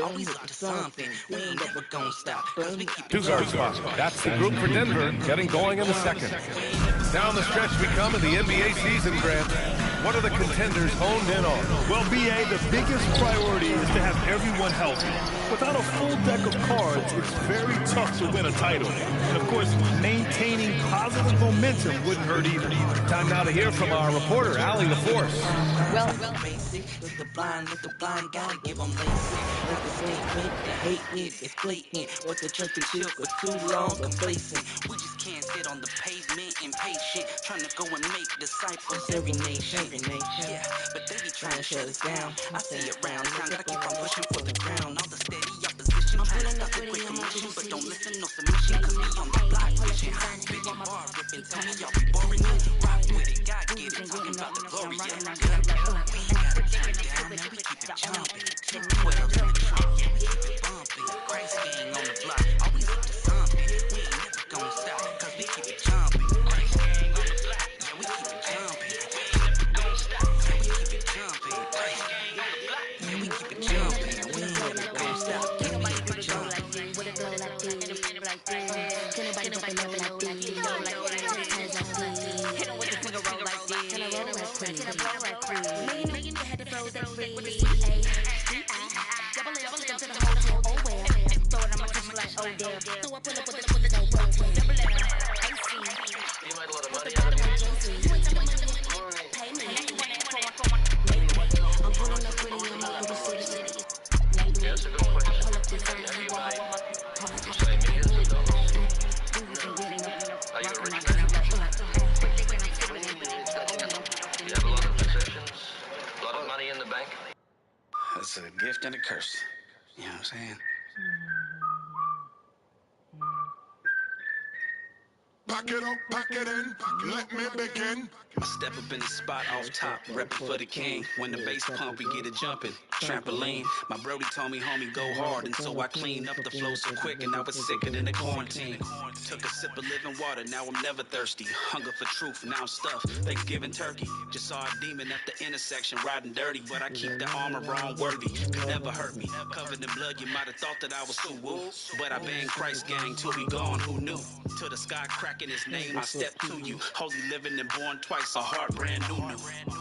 always up to something. We ain't never gonna stop, cause we keep Two guard spot. That's the group for Denver getting going in the second. Down the stretch we come in the NBA season, Grant. What are the contenders honed in on? Well, B.A., the biggest priority is to have everyone healthy. Without a full deck of cards, it's very tough to win a title. And, of course, maintaining positive momentum wouldn't hurt either. Time now to hear from our reporter, Allie LaForce. Well, basic, look the blind, gotta give them basic. Like the statement, the hate it, it's blatant. But the championship for too long, complacent. We just can't sit on the pavement impatient, trying to go and make disciples every nation. Yeah, but they be trying to shut us down. I see it round town, gotta keep on pushing for the crown. All the steady opposition, trying to stop the great commission, but don't listen, no submission, cause we on the block pushing. Big bar ripping, tell me y'all be boring. Rock with it, God get it, talking about the glory, yeah. We ain't gotta turn down, man, we keep it jumping. 212 in the trunk, yeah, we keep it bumping. Christ gang on the block, always up to something. We ain't never gonna stop, cause we keep it jumping. Christ gang on the block, yeah, we keep it jumping. We ain't never gonna stop, yeah, we keep it jumping. Christ gang on the block, yeah, we keep it jumping. We ain't never gonna stop, yeah, we keep it jumping. With a glow like this, like this. Can nobody drop it low like this? Hit 'em with the finger roll like this. Can I roll like this? Can I roll like this? Making your head to flow that free. Double it to the hotel. Oh well. Throw it on my touch like oh damn. So I pull up with the dope. Double it. AC. You made a lot of money out of music. Pay me. I'm pulling up pretty in my little city. Yeah, that's a good question. Have you made, say, millions of dollars? Are you a rich man? You have a lot of possessions? A lot of money in the bank? That's a gift and a curse. You know what I'm saying? Pack it up, pack it in, let me begin. I step up in the spot off top, reppin' for the king. When the bass pump, we get it jumping. Trampoline. My Brody told me, homie, go hard. And so I cleaned up the flow so quick, and I was sicker than the quarantine. Took a sip of living water, now I'm never thirsty. Hunger for truth, now I'm stuffed. Thanksgiving turkey. Just saw a demon at the intersection, riding dirty. But I keep the armor on worthy. Could never hurt me. Covered in blood, you might have thought that I was too woo. But I bang Christ gang till we gone, who knew? Till the sky cracking his name, I step to you. Holy living and born twice, a heart brand new.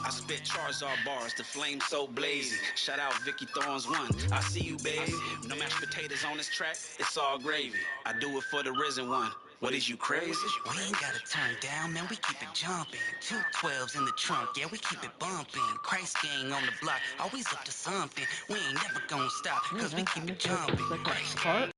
I spit Charizard bars, the flame so blazing. Shout out Vicky Thorns 1, I see you, babe. No mashed potatoes on this track, it's all gravy. I do it for the risen one. What is you crazy? We ain't gotta turn down, man, we keep it jumping. 212s in the trunk, yeah, we keep it bumping. Christ gang on the block, always up to something. We ain't never gonna stop, cause we keep it jumping. Christ gang.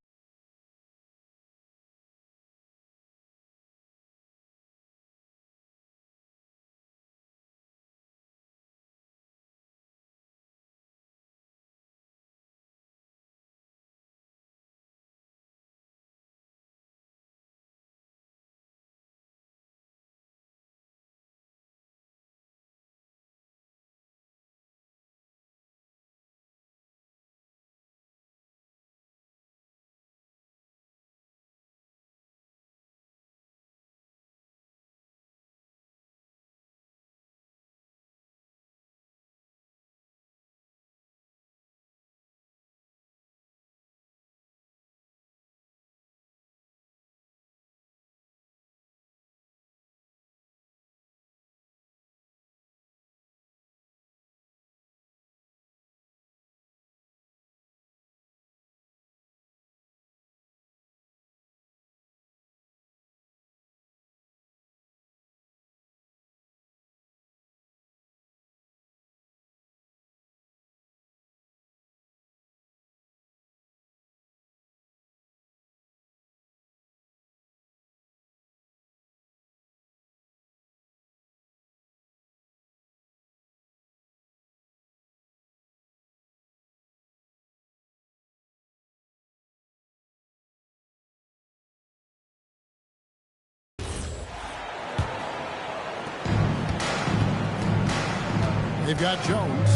They've got Jones.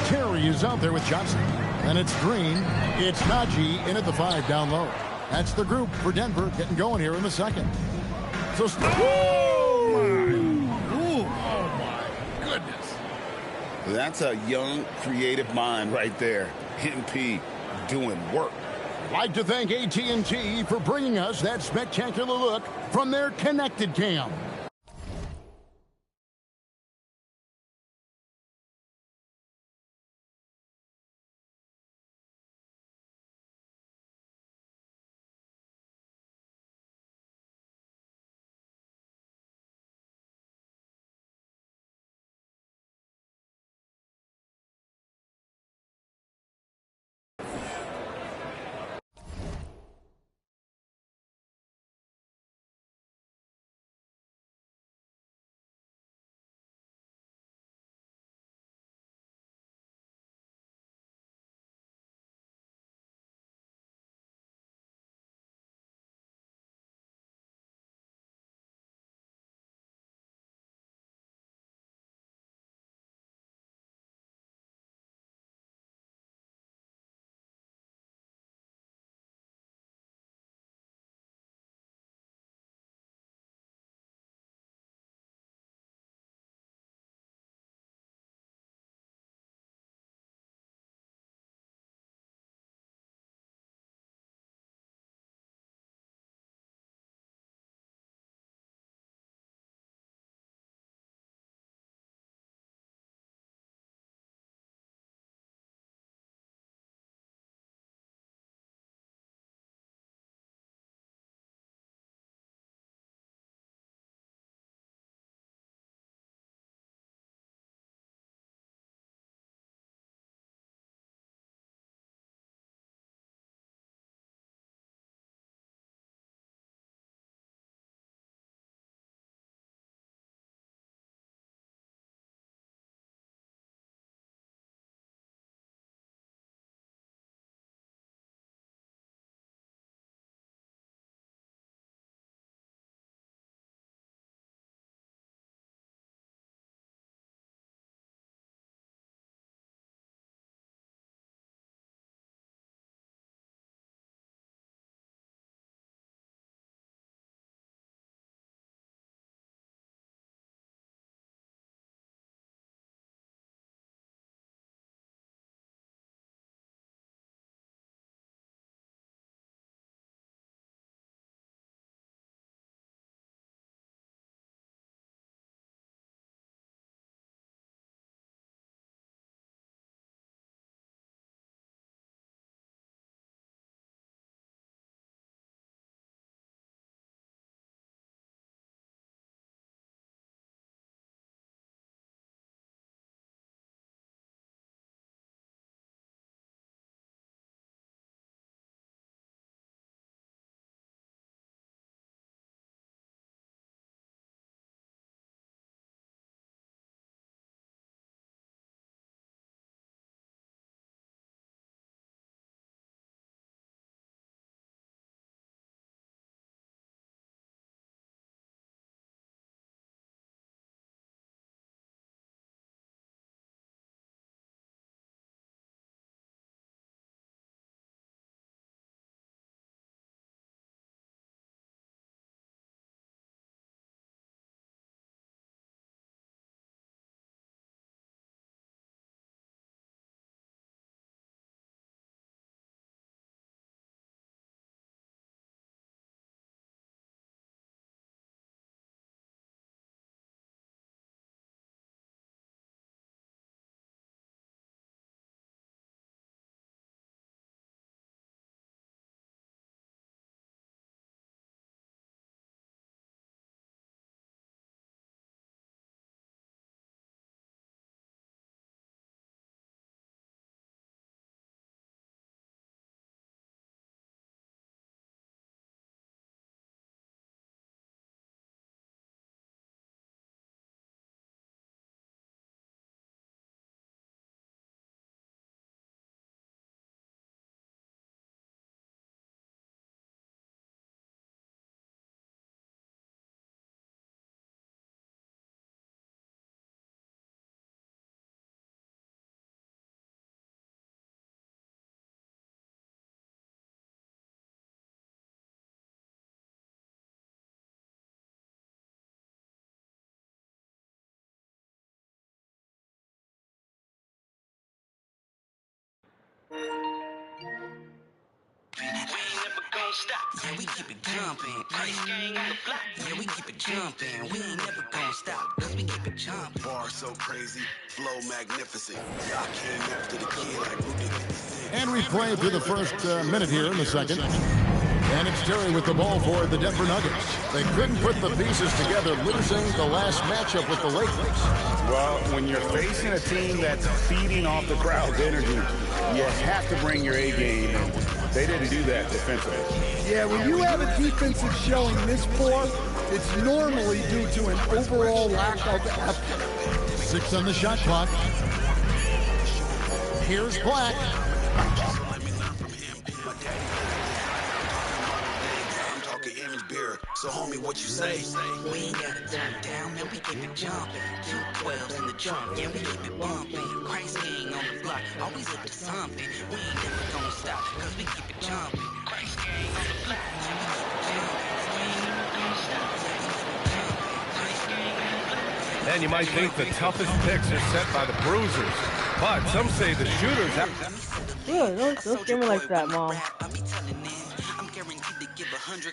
Terry is out there with Johnson. And it's Green. It's Najee in at the 5 down low. That's the group for Denver getting going here in the second. So, Oh, my goodness. That's a young, creative mind right there. Hitting P. doing work. Like to thank AT&T for bringing us that spectacular look from their connected cam. gon' stop. Yeah, we keep it jumping. Ice gang on the block. Yeah, we keep it jumping. We ain't never gon' stop, cause we keep it jumping. Bar so crazy, flow magnificent. I came after the kid like Rudy 56. And we play through the first minute here in the second. And it's Terry with the ball for the Denver Nuggets. They couldn't put the pieces together, losing the last matchup with the Lakers. Well, when you're facing a team that's feeding off the crowd's energy, you have to bring your A game, and they didn't do that defensively. Yeah, when you have a defensive showing this poor, it's normally due to an overall lack of effort. 6 on the shot clock. Here's Black. So homie, what you say? We ain't gotta turn down, man, we keep it jumping. 212s in the trunk, yeah, we keep it bumping. Christ gang on the block, always up to something. We ain't never gonna stop, cause we keep it jumping. Christ gang on the block, yeah, we keep it jumping. We ain't never gonna stop, yeah, we keep it jumping. Christ gang on the block. And you might think the toughest picks are set by the bruisers, but some say the shooters have... Don't scare me like that, Mom. I'm guaranteed to give 100.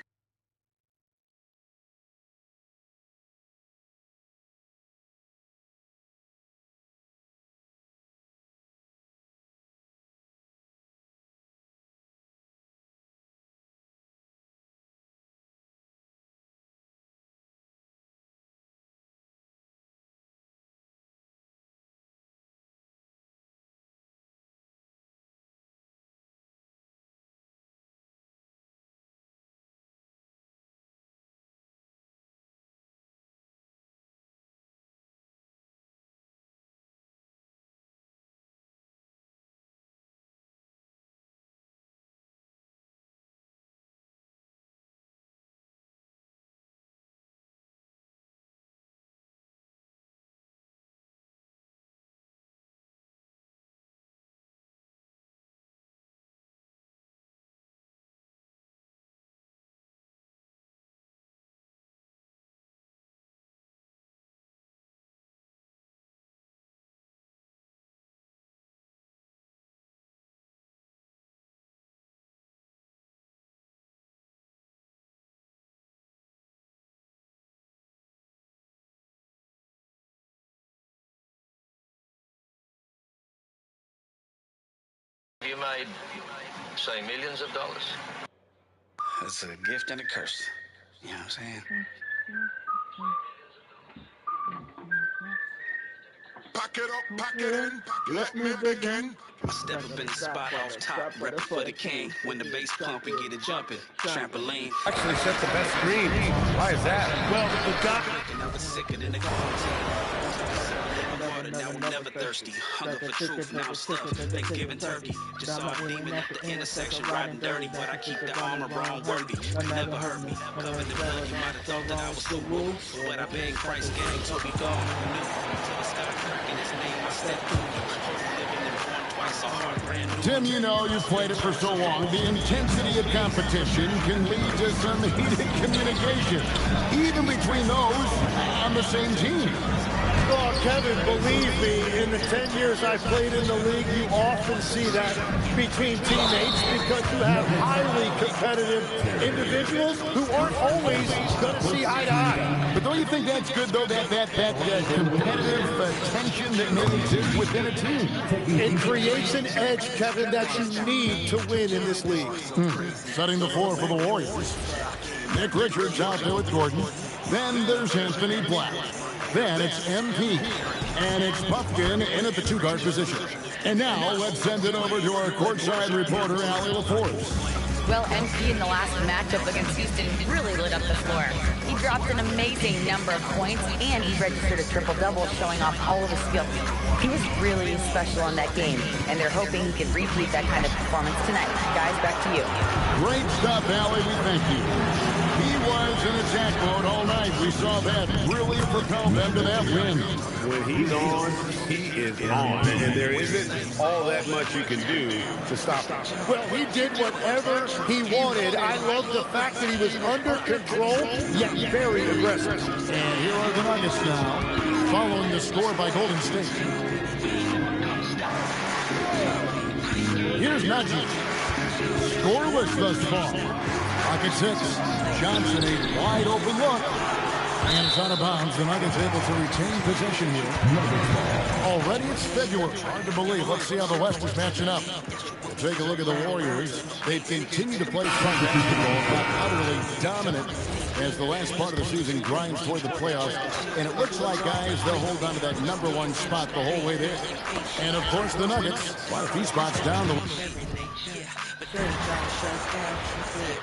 You made, say, millions of dollars? It's a gift and a curse. You know what I'm saying? Pack it up, pack it in, let me begin. I step up in the spot off top, reppin' for the king. When the bass pump, we get it jumping. Trampoline. Actually set the best screen. Why is that? Well, the guy... And I was sicker than the quarantine. Now we're never thirsty. Hunger for truth, now I'm stuffed. Thanksgiving turkey. Just saw a demon at the intersection riding dirty, but I keep the armor on worthy. Could never hurt me. Covered in blood, you might have thought that I was the wolf. But I beg Christ gang till we gone. Until I start cracking his name, I step through. Living in one twice a hard brand new. Tim, you know, you've played it for so long. The intensity of competition can lead to some heated communication, even between those on the same team. Oh, Kevin, believe me, in the 10 years I've played in the league, you often see that between teammates because you have highly competitive individuals who aren't always going to see eye to eye. But don't you think that's good, though, that competitive tension that may exist within a team? It creates an edge, Kevin, that you need to win in this league. Setting the floor for the Warriors. Nick Richards out there with Gordon. Then there's Anthony Black. Then it's MP, and it's Puffkin in at the two-guard position. And now let's send it over to our courtside reporter, Allie LaForce. Well, MP in the last matchup against Houston really lit up the floor. He dropped an amazing number of points, and he registered a triple-double, showing off all of his skills. He was really special in that game, and they're hoping he can repeat that kind of performance tonight. Guys, back to you. Great stuff, Allie. We thank you. He was in attack mode all night. We saw that really propel them to that win. When he's on, he is on, and there isn't all that much you can do to stop him. Well, he did whatever he wanted. I love the fact that he was under control, yet very aggressive. And here are the Nuggets now, following the score by Golden State. Here's Najee. Scoreless thus far. Pocket 6. Johnson, a wide open look. And it's out of bounds. The Nuggets able to retain possession here. Already it's February. Hard to believe. Let's see how the West is matching up. We'll take a look at the Warriors. They've continued to play strong basketball, not utterly dominant as the last part of the season grinds toward the playoffs. And it looks like, guys, they'll hold on to that #1 spot the whole way there. And, of course, the Nuggets, quite a few spots down the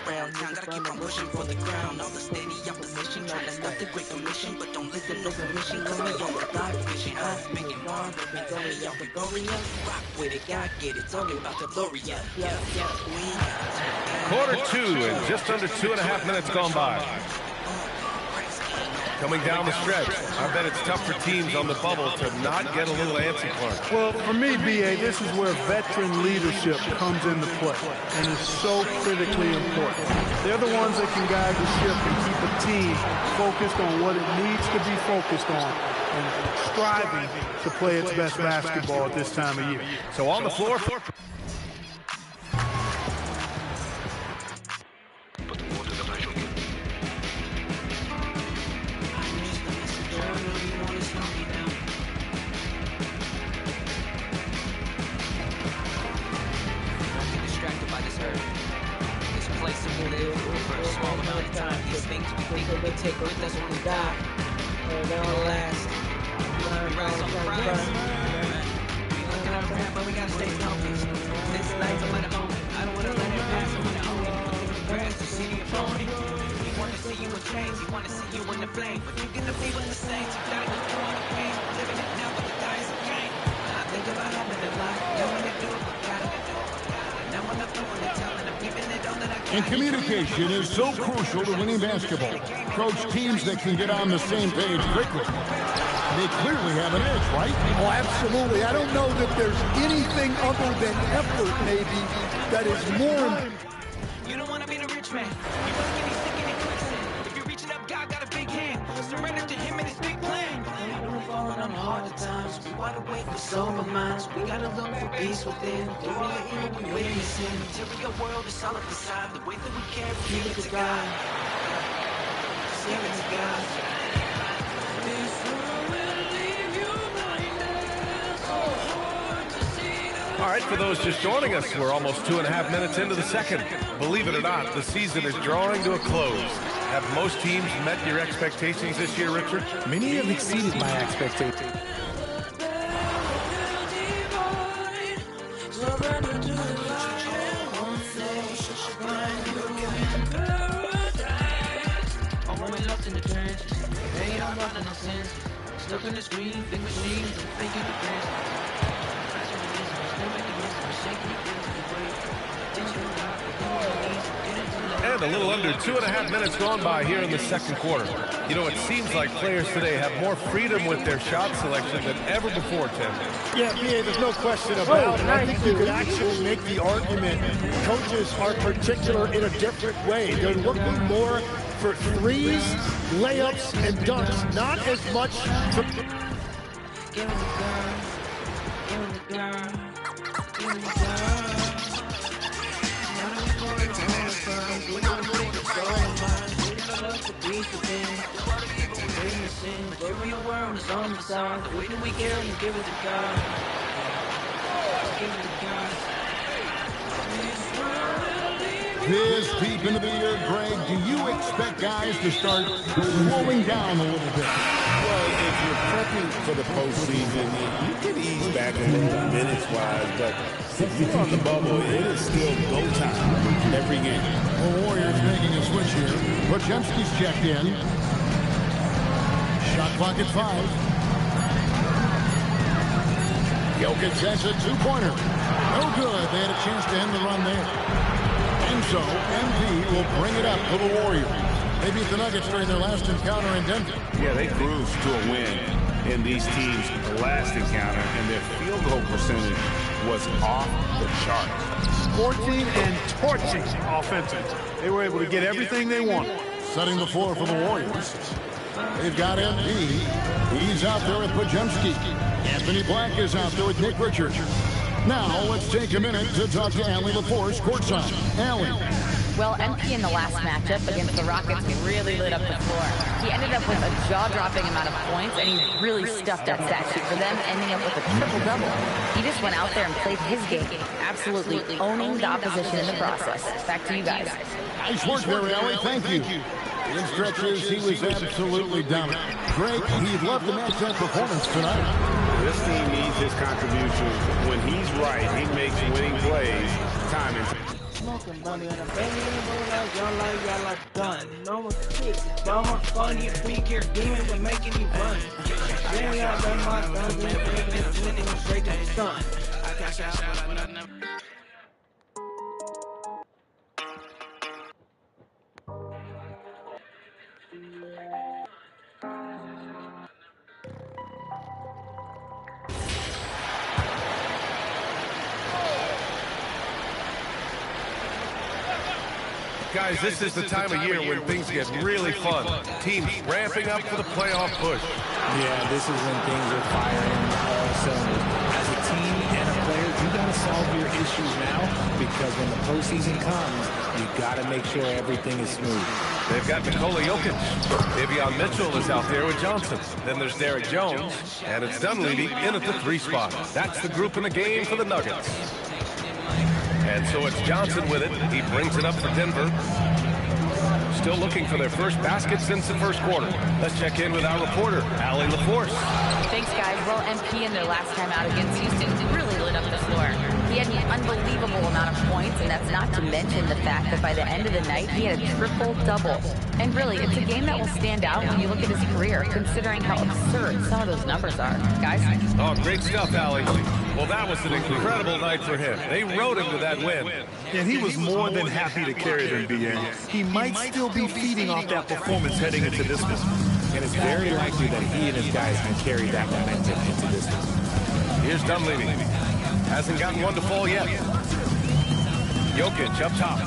Round town, gotta keep on pushing for the ground. All the steady opposition, trying to stop the great commission, but don't listen to the mission, cause we on the fly fishing. Making more, but going off the Gloria. Rock with it, God get it, talking about the Gloria. Quarter 2 and just under 2.5 minutes gone by. Coming down the stretch, I bet it's tough for teams on the bubble to not get a little antsy, Clark. Well, for me, B.A., this is where veteran leadership comes into play, and is so critically important. They're the ones that can guide the ship and keep a team focused on what it needs to be focused on and striving to play its best basketball at this time of year. So on the floor, Take with us when we die. They'll last. We rise on the prize. We looking at rap, but we gotta stay focused. This life's I'm gonna own it. I don't wanna let it pass. I'm gonna own it. Grass to see you opponent. He wanna see you in chains. He wanna see you in the flame. But you get to be with the saints. You gotta go through all the pain. Living it now, but the dice of pain. I think about having a life. Don't wanna do it, but gotta do it. Now I'm not throwing the talent. I'm giving it all that I can. And communication is so crucial to winning basketball. Coach, teams that can get on the same page quickly, they clearly have an edge, right? Oh, absolutely. I don't know that there's anything other than effort, maybe, that is more important. You don't want to be the rich man. You want to get sticking in quicksand. If you're reaching up, God got a big hand. Surrender to him and his big plan. We're falling on the hard times. We wide awake with sober minds. We gotta look for peace within. Through all the evil we witnessing. Material world is all up beside. The way that we carry, give it to God. Give it to God. This world will leave you blinded. So hard to see. all right, for those just joining us, we're almost 2.5 minutes into the second. Believe it or not, the season is drawing to a close. Have most teams met your expectations this year, Richard? Many have exceeded my expectations. Stuck in the screen, big machines, faking the press. And a little under 2.5 minutes gone by here in the second quarter. You know, it seems like players today have more freedom with their shot selection than ever before, Tim. Yeah, B.A., there's no question about it. I think you could actually make the argument coaches are particular in a different way. They're looking more for threes, layups, and dunks, not as much for... Give it the girl, give it the girl, give it the girl. We gonna take it so much. We gotta look for peace within. Material world is on the side. The way that we care, you give it to God. Give it to God. This deep into the year, Greg, do you expect guys to start slowing down a little bit? Well, if you're prepping for the postseason, you can ease back a little minutes-wise, but if you're on the bubble, it is still go time every game. The Warriors making a switch here. Podziemski's checked in. Shot clock at 5. Jokic has a two-pointer. No good. They had a chance to end the run there. And so, MP will bring it up to the Warriors. They beat the Nuggets during their last encounter in Denver. Yeah, they cruised to a win in these teams' last encounter, and their field goal percentage was off the charts. Scorching and torching offensively. They were able to get everything they wanted. Setting the floor for the Warriors. They've got MP. He's out there with Podziemski. Anthony Black is out there with Nick Richards. Now, let's take a minute to talk to Allie LaForce courtside. Allie. Well, MP in the last matchup against the Rockets really lit up the floor. He ended up with a jaw-dropping amount of points, and he really stuffed that stat sheet for them, ending up with a triple-double. He just went out there and played his game, absolutely owning the opposition in the process. Back to you guys. Nice work there, Allie. Thank you. In stretches, he was absolutely dominant. Greg, he loved the matchup performance tonight. This team needs his contributions. When he's right, he makes winning plays time and time. Smoking money on a baby, y'all like done. No more sick, but I'm fun, you freak, you're demon, but making you run. Then y'all done my guns, and straight to the sun. I cash out, but I never. Guys, this is the time of year when things get really fun. Teams ramping up for the playoff push. Yeah, this is when things are firing all cylinders. As a team and a player, you got to solve your issues now, because when the postseason comes, you got to make sure everything is smooth. They've got Nikola Jokic. Davion Mitchell is out there with Johnson. Then there's Derek Jones, and it's Dunleavy in at the 3 spot. That's the group in the game for the Nuggets. And so it's Johnson with it. He brings it up for Denver. Still looking for their first basket since the first quarter. Let's check in with our reporter, Allie LaForce. Thanks, guys. Well, MP in their last time out against Houston really lit up the floor. He had an unbelievable amount of points, and that's not to mention the fact that by the end of the night, he had a triple-double. And really, it's a game that will stand out when you look at his career, considering how absurd some of those numbers are. Guys? Oh, great stuff, Allie. Well, that was an incredible night for him. They rode him to that win. And he was more than happy to carry them, BA. He might still be feeding off that performance heading into this one. And it's very likely that he and his guys can carry that momentum into this one. Here's Dunleavy. Hasn't gotten one to fall yet. Jokic up top.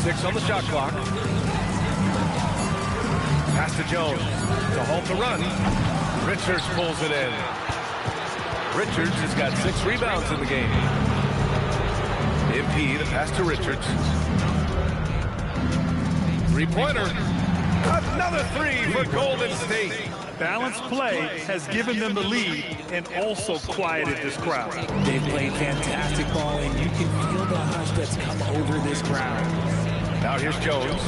6 on the shot clock. Pass to Jones to halt the run. Richards pulls it in. Richards has got 6 rebounds in the game. MP, the pass to Richards. 3-pointer. Another 3 for Golden State. Balanced play has given them the lead and also quieted this crowd. They've played fantastic ball, and you can feel the hush that's come over this crowd. Now here's Jones.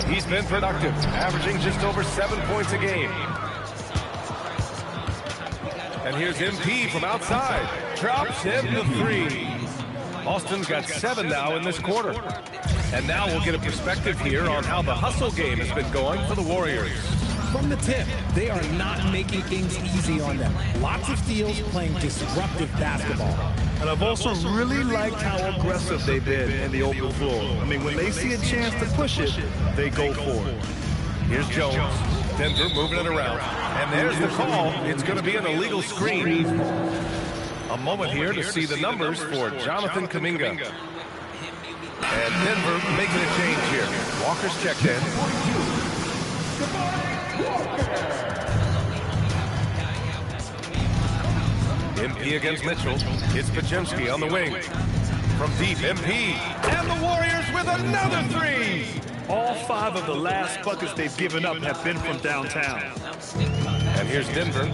He's been productive, averaging just over 7 points a game. And here's MP from outside. Drops him to 3. Austin's got 7 now in this quarter. And now we'll get a perspective here on how the hustle game has been going for the Warriors. From the tip, they are not making things easy on them. Lots of steals, playing disruptive basketball. And I've also really liked how aggressive they've been in the open floor. I mean, when they see a chance to push it, they go for it. Here's Jones. Denver moving it around. And there's the call. It's going to be an illegal screen. A moment here to see the numbers for Jonathan Kuminga. And Denver making a change here. Walker's checked in. MP against Mitchell. It's Pajemski on the wing. From deep, MP. And the Warriors with another 3. All 5 of the last buckets they've given up have been from downtown. And here's Denver.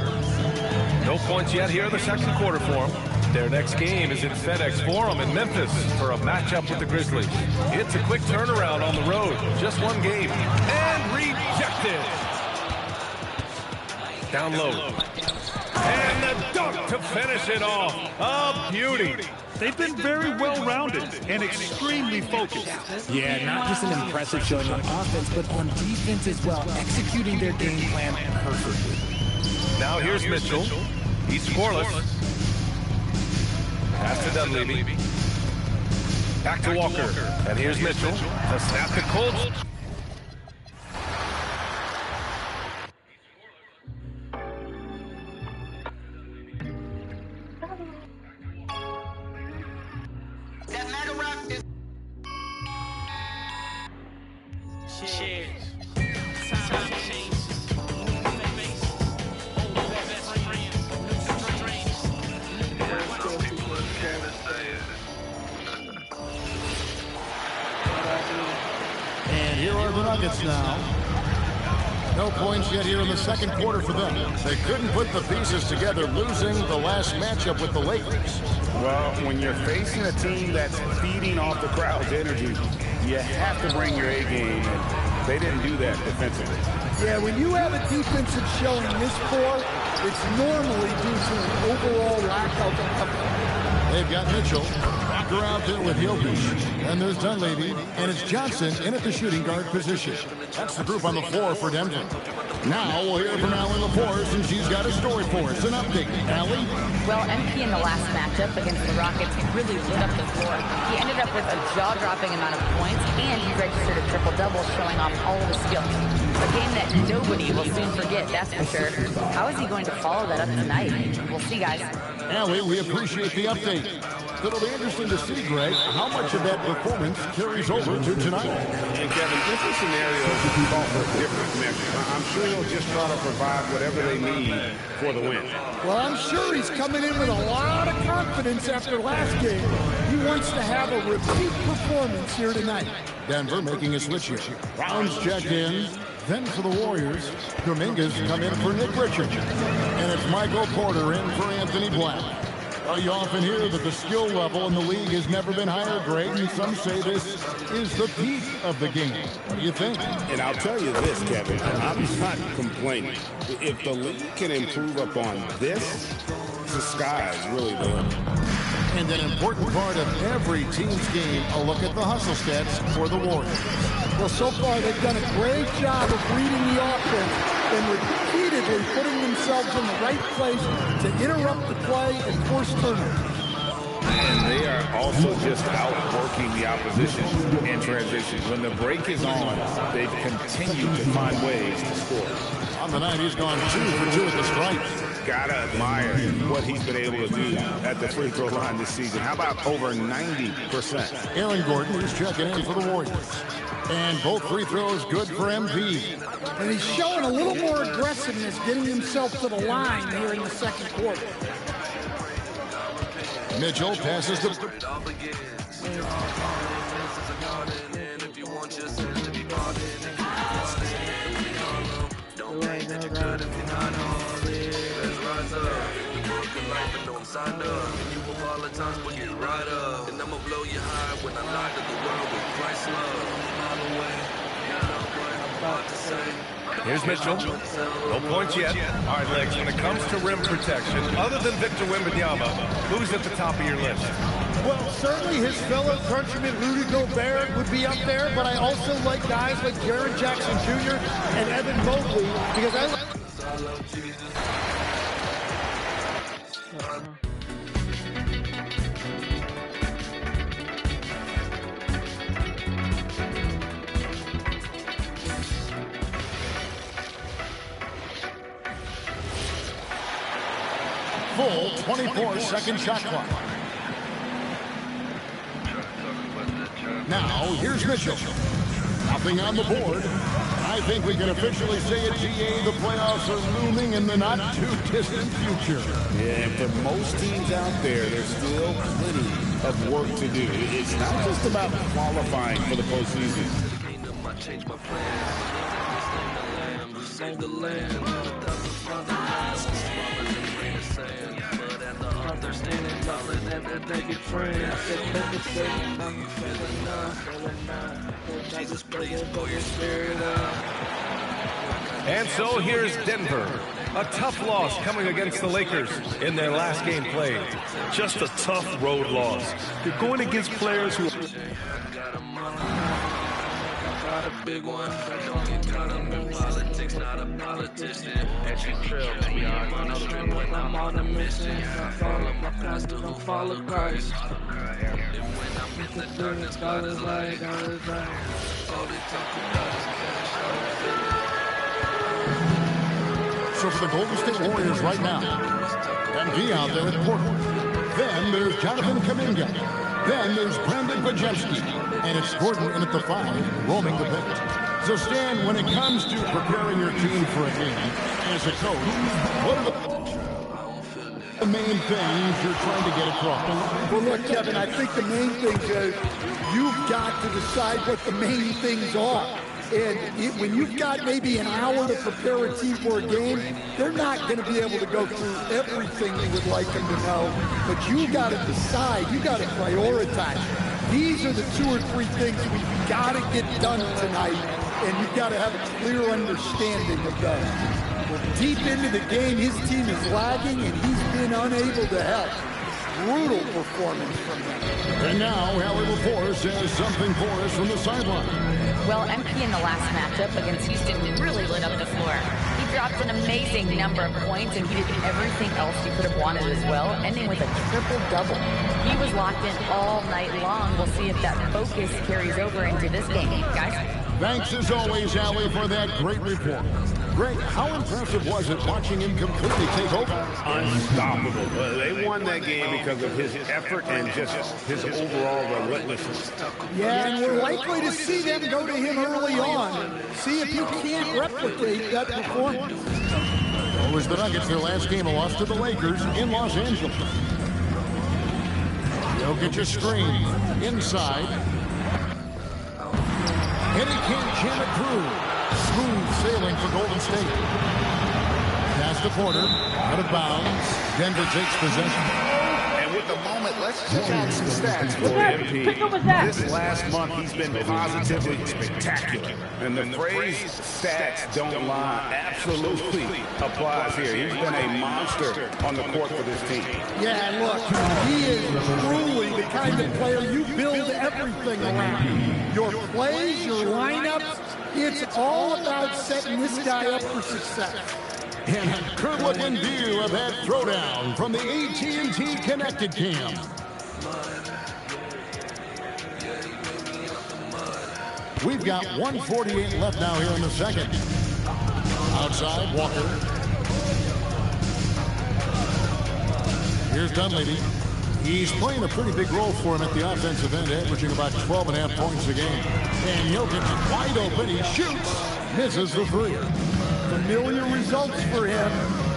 No points yet here in the second quarter for them. Their next game is in FedEx Forum in Memphis for a matchup with the Grizzlies. It's a quick turnaround on the road. Just 1 game. And rejected. Down low. And the dunk to finish it off. A beauty. They've been very well-rounded and extremely focused. Yeah, not just an impressive showing on offense, but on defense as well, executing their game plan perfectly. Now here's Mitchell. He's scoreless. Pass to Dunleavy. Back to Walker. And here's Mitchell. To snap the Colts. And here are the Nuggets now. No points yet here in the second quarter for them. They couldn't put the pieces together, losing the last matchup with the Lakers. Well, when you're facing a team that's feeding off the crowd's energy, you have to bring your A game, and they didn't do that defensively. Yeah, when you have a defensive showing this poor, it's normally due to an overall lack of effort. They've got Mitchell. Walker out there with Jokic. And there's Dunleavy. And it's Johnson in at the shooting guard position. That's the group on the floor for Denver. Now we'll hear from Allie LaForce, and she's got a story for us. An update. Allie? Well, MP in the last matchup against the Rockets really lit up the floor. He ended up with a jaw-dropping amount of points, and he registered a triple-double showing off all of his skills. A game that nobody will soon forget, that's for sure. How is he going to follow that up tonight? We'll see, guys. Allie, we appreciate the update. It'll be interesting to see, Greg, how much of that performance carries over to tonight. And Kevin, different scenarios call for different measures. I'm sure he'll just try to provide whatever they need for the win. Well, I'm sure he's coming in with a lot of confidence after last game. He wants to have a repeat performance here tonight. Denver making a switch here. Rounds checked in. Then for the Warriors, Dominguez come in for Nick Richards. And it's Michael Porter in for Anthony Black. You often hear that the skill level in the league has never been higher, Greg, and some say this is the peak of the game. What do you think? And I'll tell you this, Kevin, I'm not complaining. If the league can improve upon this, the sky is really the limit. And an important part of every team's game, a look at the hustle stats for the Warriors. Well, so far they've done a great job of reading the offense and repeatedly putting themselves in the right place to interrupt the play and force turnovers. And they are also just outworking the opposition in transition. When the break is on, they've continued to find ways to score. On the night, he's gone 2 for 2 at the stripes. Gotta admire what he's been able to do at the free throw line this season. How about over 90%? Aaron Gordon is checking in for the Warriors. And both free throws good for MP. And he's showing a little more aggressiveness, getting himself to the line here in the second quarter. Mitchell passes the... And I'ma blow you high when I lie to the world with Christ's love. Here's Mitchell. No points yet. All right, Legs, when it comes to rim protection, other than Victor Wembanyama, who's at the top of your list? Well, certainly his fellow countryman Rudy Gobert would be up there, but I also like guys like Jaren Jackson Jr. and Evan Mobley because I like... Full 24-second shot clock. Now, here's Mitchell. Nothing on the board. I think we can officially say it, GA, the playoffs are looming in the not-too-distant future. Yeah, and for most teams out there, there's still plenty of work to do. It's not just about qualifying for the postseason. And so here's Denver. A tough loss coming against the Lakers in their last game played. Just a tough road loss. You're going against players who... A big one, don't get caught up in politics, not a politician. As you trail, we are on the street when I'm on a mission. I follow my pastor who follow Christ. And when I'm in the darkness, God is like, all they talk about is cash. So for the Golden State Warriors right now, MD out there at Porter. Then there's Jonathan Kuminga. Then there's Brandon Bajemski. And it's Gordon in at the 5, roaming the pit. So Stan, when it comes to preparing your team for a game, as a coach, what are the... The main things you're trying to get across. Well, look, Kevin, I think the main thing is you've got to decide what the main things are. And when you've got maybe an hour to prepare a team for a game, they're not going to be able to go through everything you would like them to know. But you got to decide. You got to prioritize. These are the 2 or 3 things we've got to get done tonight, and you've got to have a clear understanding of those. We're deep into the game. His team is lagging, and he's been unable to help. Brutal performance from him. And now, Howard LaForce has something for us from the sideline. Well, MP in the last matchup against Houston really lit up the floor. He dropped an amazing number of points, and he did everything else he could have wanted as well, ending with a triple-double. He was locked in all night long. We'll see if that focus carries over into this game, guys. Thanks as always, Allie, for that great report. Greg, how impressive was it watching him completely take over? Unstoppable. They won that game because of his effort and just his overall relentlessness. Yeah, and we're likely to see them go to him early on. See if he can't replicate that performance. It was the Nuggets, their last game, a loss to the Lakers in Los Angeles. Jokic a screen. Inside. And he can't jam it through. Smooth sailing for Golden State. Pass to Porter. Out of bounds. Denver takes possession. And with the moment, let's check out some stats for MP. This last month, he's been positively spectacular. And the phrase stats don't lie absolutely applies here. He's been a monster on the court for this team. Yeah, look, he is truly the kind of player you build everything around. Your plays, your lineups, it's all about setting this guy up for success. And a good-looking view of that throwdown from the AT&T Connected Cam. We've got 1:48 left now here in the second. Outside, Walker. Here's Dunleavy. He's playing a pretty big role for him at the offensive end, averaging about 12.5 points a game. And Jokic wide open. He shoots. Misses the 3. Familiar results for him.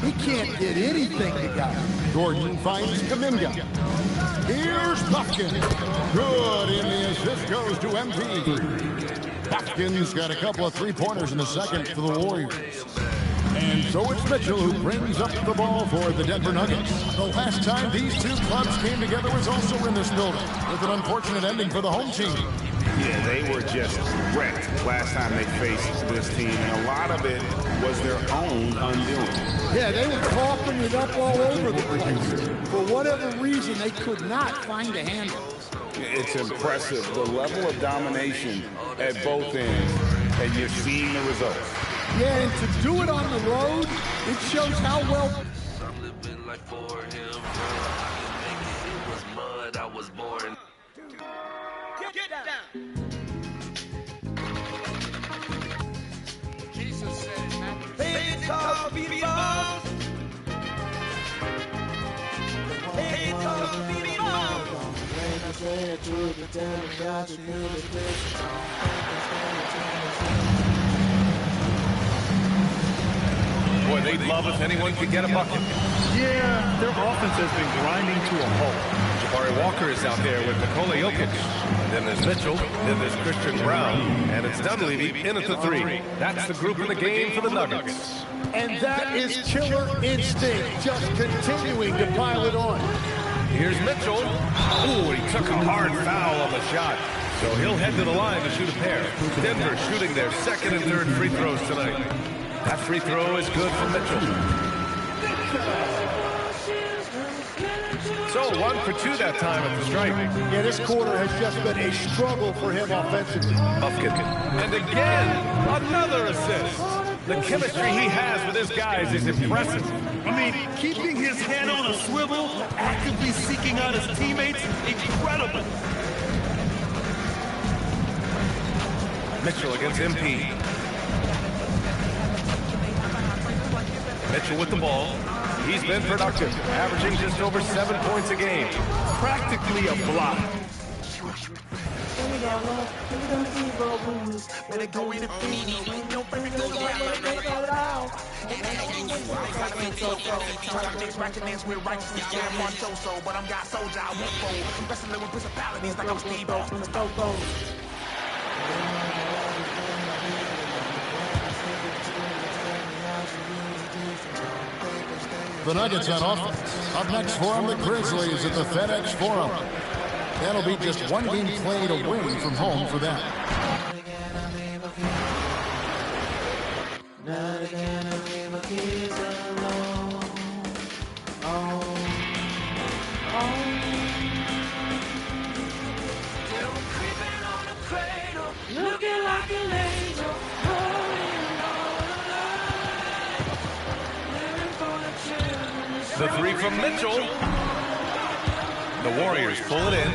He can't get anything to go. Gordon finds Kuminga. Here's Puffkin. Good, and the assist goes to MP. Puffkin's got a couple of three-pointers in the second for the Warriors. And so it's Mitchell who brings up the ball for the Denver Nuggets. The last time these two clubs came together was also in this building, with an unfortunate ending for the home team. Yeah, they were just wrecked last time they faced this team, and a lot of it was their own undoing. Yeah, they were coughing it up all over the place. For whatever reason, they could not find a handle. It's impressive, the level of domination at both ends, and you're seeing the results. Yeah, and to do it on the road, it shows how well. I'm living like for him. It was mud, I was born. Get down. Jesus said, Baby, talk, be bold. Baby, talk, be bold. When I say it to the devil, God, you knew the Boy, they'd love if anyone could get a bucket. Yeah, their offense has been grinding to a halt. Jabari Walker is out there with Nikola Jokic. Then there's Mitchell. Then there's Christian Brown. And it's Dunleavy in at the 3. That's the group in the game for the Nuggets. And that is killer instinct, just continuing to pile it on. Here's Mitchell. Ooh, he took a hard foul on the shot. So he'll head to the line to shoot a pair. Denver shooting their second and third free throws tonight. That free throw is good for Mitchell. So 1 for 2 that time at the stripe. Yeah, this quarter has just been a struggle for him offensively. Puffkin. And again, another assist. The chemistry he has with his guys is impressive. I mean, keeping his head on a swivel, actively seeking out his teammates, incredible. Mitchell against MP. Mitchell with the ball. He's been productive, averaging just over 7 points a game. Practically a block. Better go in the But I'm got soldier, I won't fold. Wrestling with principalities like I'm Steve The Nuggets on offense. Up next for them, the Grizzlies at the FedEx Forum. That'll be just one game played away from home for them. Looking like an angel, The three from Mitchell. The Warriors pull it in.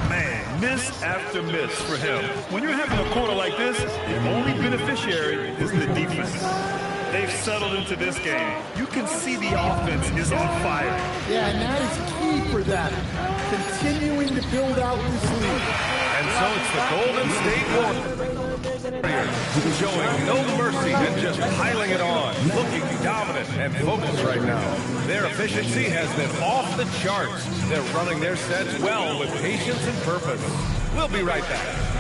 Man, miss after miss for him. When you're having a quarter like this, the only beneficiary is the defense. They've settled into this game. You can see the offense is on fire. Yeah, and that is key for them. Continuing to build out this lead. And so it's the Golden State Warriors showing no mercy and just piling it on, looking dominant and focused right now. Their efficiency has been off the charts. They're running their sets well with patience and purpose. We'll be right back.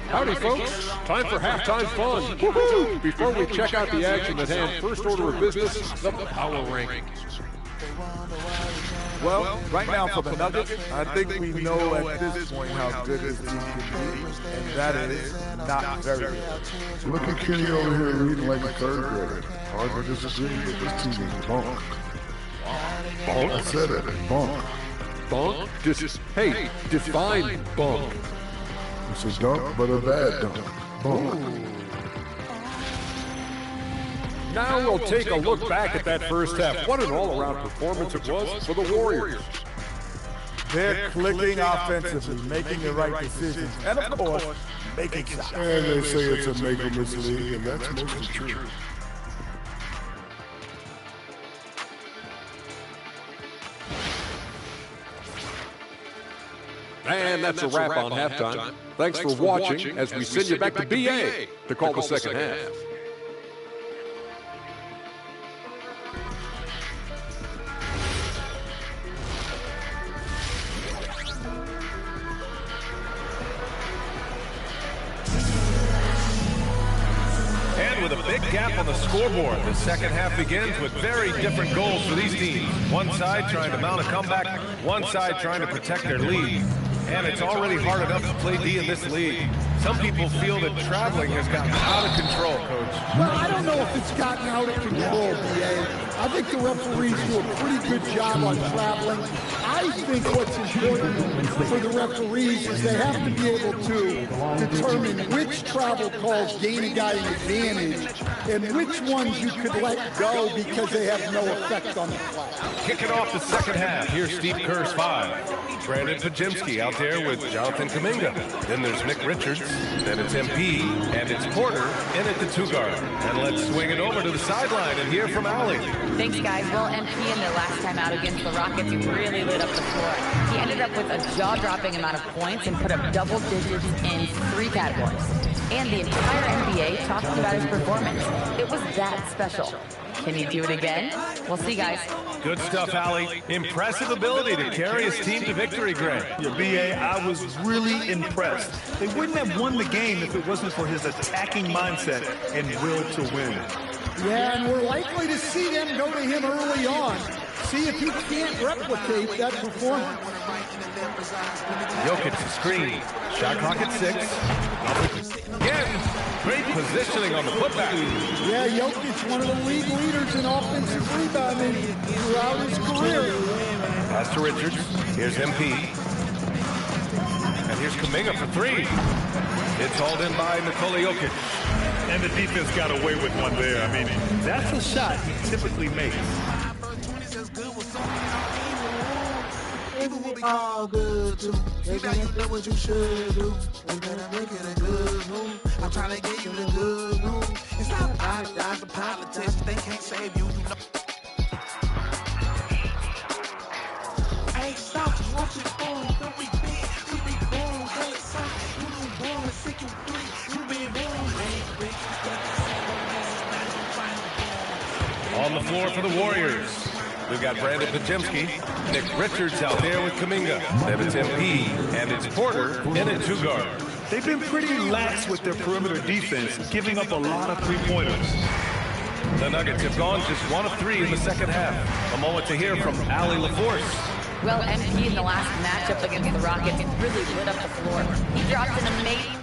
Howdy, folks. Time for halftime fun. Woohoo! Before we check out the action at hand, first order of business, the power rankings. Well, right now for the Nuggets, I think we know at this point how good this team can be, and that is not very good. Look at Kenny over here reading like a third grader. Hard to disagree with this team is bunk. Bunk? I said it, bunk. Bunk? Hey, define bunk. It's a dunk, but a bad dunk. Bunk. Now we'll take a look back at that first half. What an all-around performance it was for the Warriors. They're clicking offensively, making the right decisions, and of course, making shots. And they say it's a make or miss league, and that's mostly true. And that's a wrap on halftime. Thanks for watching as we send you back to BA to call the second half. And with a big gap on the scoreboard, the second half begins with very different goals for these teams. One side trying to mount a comeback, one side trying to protect their lead. And it's already hard enough to play D in this league. Some people feel that traveling has gotten out of control, Coach. Well, I don't know if it's gotten out of control, BA. I think the referees do a pretty good job on traveling. I think what's important for the referees is they have to be able to determine which travel calls gain a guy an advantage and which ones you could let go because they have no effect on the play. Kicking off the second half, here's Steve Kerr's five. Brandon Pajimski out there with Jonathan Kuminga. Then there's Nick Richards. Then it's MP. And it's Porter in at the two guard. And let's swing it over to the sideline and hear from Allie. Thanks, guys. Well, MP in their last time out against the Rockets really lit up the floor. He ended up with a jaw-dropping amount of points and put up double digits in 3 categories. And the entire NBA talking about his performance. It was that special. Can he do it again? We'll see, guys. Good stuff, Allie. Impressive ability to carry his team to victory, Greg. Yeah, BA, I was really impressed. They wouldn't have won the game if it wasn't for his attacking mindset and will to win. Yeah, and we're likely to see them go to him early on. See if he can't replicate that performance. Jokic screen. Shot clock at 6. Again, great positioning on the putback. Yeah, Jokic, one of the league leaders in offensive rebounding throughout his career. Pass to Richards. Here's MP. And here's Kuminga for 3. It's hauled in by Nikola Jokic. And the defense got away with one there. I mean, that's a shot he typically makes. All good too. Maybe you know what you should do. You better make it a good move. I'm trying to get you the good news. It's not about dodge the politics. They can't save you. On the floor for the Warriors, we've got Brandon Pajemski, Nick Richards out there with Kuminga. Then it's MP, and it's Porter in at 2 guard. They've been pretty lax with their perimeter defense, giving up a lot of three-pointers. The Nuggets have gone just 1 of 3 in the second half. A moment to hear from Allie LaForce. Well, MP in the last matchup against the Rockets really lit up the floor. He dropped an amazing...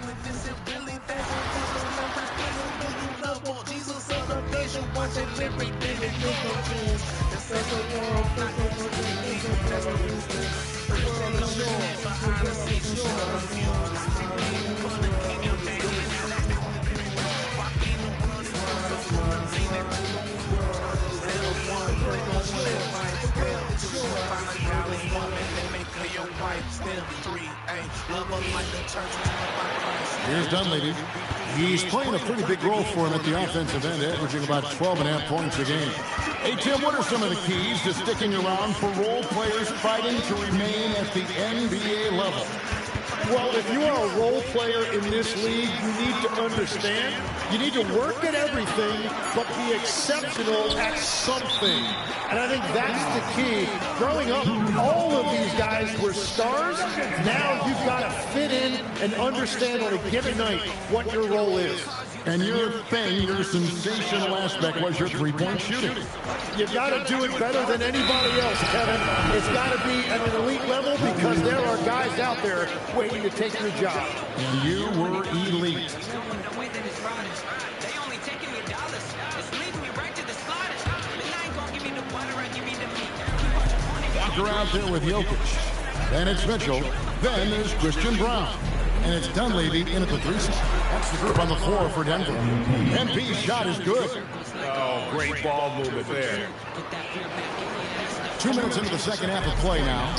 Here's Dunleavy. He's playing a pretty big role for him at the offensive end, averaging about 12.5 points a game. Hey, Tim, what are some of the keys to sticking around for role players fighting to remain at the NBA level? Well, if you are a role player in this league, you need to understand, you need to work at everything, but be exceptional at something. And I think that's the key. Growing up, all of these guys were stars. Now you've got to fit in and understand on a given night what your role is. And your thing, your sensational aspect was your three-point shooting. You've got to do it better than anybody else, Kevin. It's got to be at an elite level because there are guys out there waiting to take your job. And you were elite. Walker out there with Jokic. Then it's Mitchell. Then there's Christian Brown. And it's Dunleavy in at the 3 spot. That's the group on the floor for Denver. MP's shot is good. Oh, great ball movement there. 2 minutes into the second half of play now.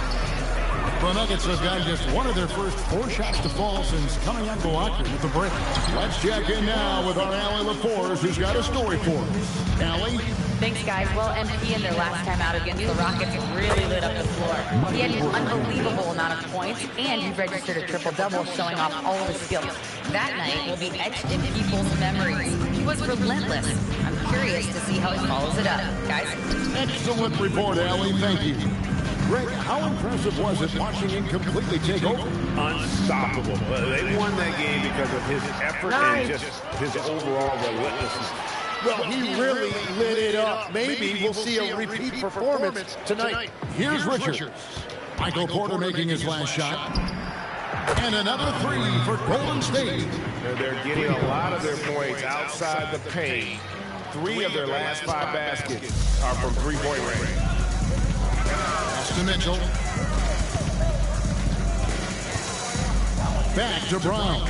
The Nuggets have got just one of their first 4 shots to fall since coming out Milwaukee with the break. Let's check in now with our Allie LaForce, who's got a story for us. Allie? Thanks, guys. Well, MP in their last time out against the Rockets really lit up the floor. He had an unbelievable amount of points, and he registered a triple-double, showing off all of his skills. That night will be etched in people's memories. He was relentless. I'm curious to see how he follows it up. Guys? Excellent report, Allie. Thank you. Greg, how impressive was it watching him completely take over? Unstoppable. They won that game because of his effort and just his overall relentlessness. Well, he really lit it up. Maybe we'll see a repeat performance tonight. Here's Richards. Michael Porter making his last shot. And another 3 for Golden State. They're getting a lot of their points outside the paint. 3 of their last 5 baskets are from three-point range. Pass to Mitchell. Back to Brown.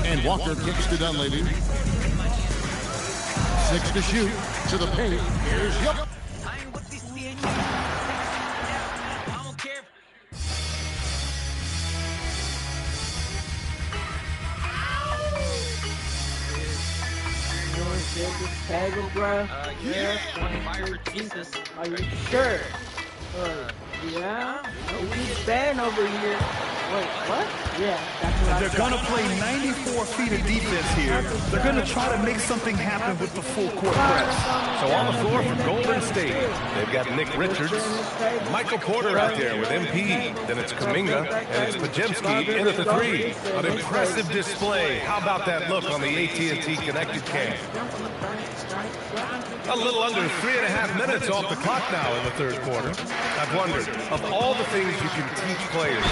And Walker kicks to Dunleavy. 6 to shoot. To the paint. Here's Jokic. Tag him, bro. Yeah. Jesus. Are you sure? Yeah. No, he's bad over here. Wait, what? Yeah, that's what They're going to play 94 feet of defense here. They're going to try to make something happen with the full court press. So on the floor for Golden State, they've got Nick Richards, Michael Porter out there with MP. Then it's Kuminga, and it's Pajemski in at the 3. An impressive display. How about that look on the AT&T connected cam? A little under 3.5 minutes off the clock now in the third quarter. I've wondered, of all the things you can teach players,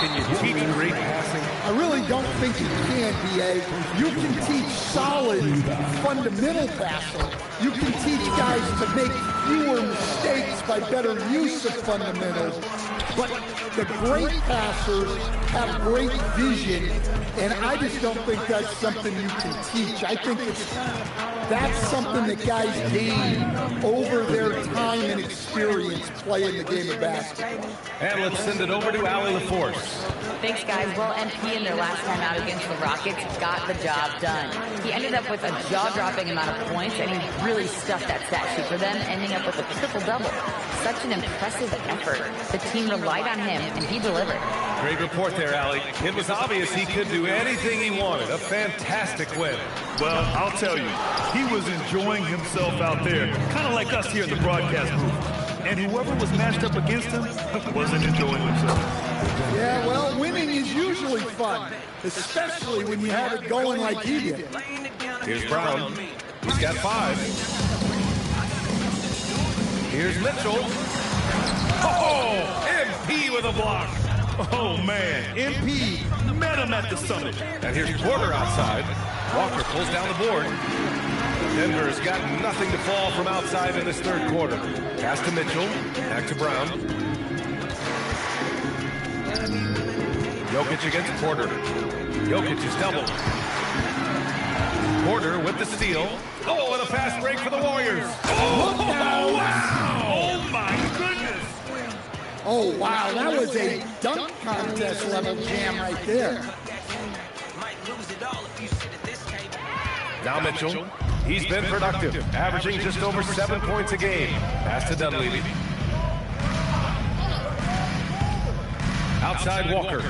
can you teach great passing? I really don't think you can, B.A. You can teach solid, fundamental passing. You can teach guys to make fewer mistakes by better use of fundamentals. But the great passers have great vision, and I just don't think that's something you can teach. I think that's something that guys gain over their time and experience playing the game of basketball. And let's send it over to Allie LaForce. Thanks, guys. Well, MP in their last time out against the Rockets got the job done. He ended up with a jaw-dropping amount of points, and he really stuffed that stat sheet for them, ending up with a triple-double. Such an impressive effort. The team relied on him, and he delivered. Great report there, Allie. It was obvious he could do anything he wanted. A fantastic win. Well, I'll tell you, he was enjoying himself out there, kind of like us here in the broadcast booth. And whoever was matched up against him wasn't enjoying himself. Yeah, well, winning is usually fun, especially when you have it going like he did. Here's Brown. He's got 5. Here's Mitchell. Oh, MP with a block. Oh, man, MP met him at the summit. And here's Porter outside. Walker pulls down the board. Denver's got nothing to fall from outside in this third quarter. Pass to Mitchell. Back to Brown. Jokic against Porter. Jokic is doubled. Porter with the steal. Oh, and a fast break for the Warriors. Oh, wow! Oh, my goodness! Oh, wow, that was a dunk contest level jam right there. Now Mitchell. He's been productive, averaging just over 7 points a game. Pass to Dunleavy. Outside Walker.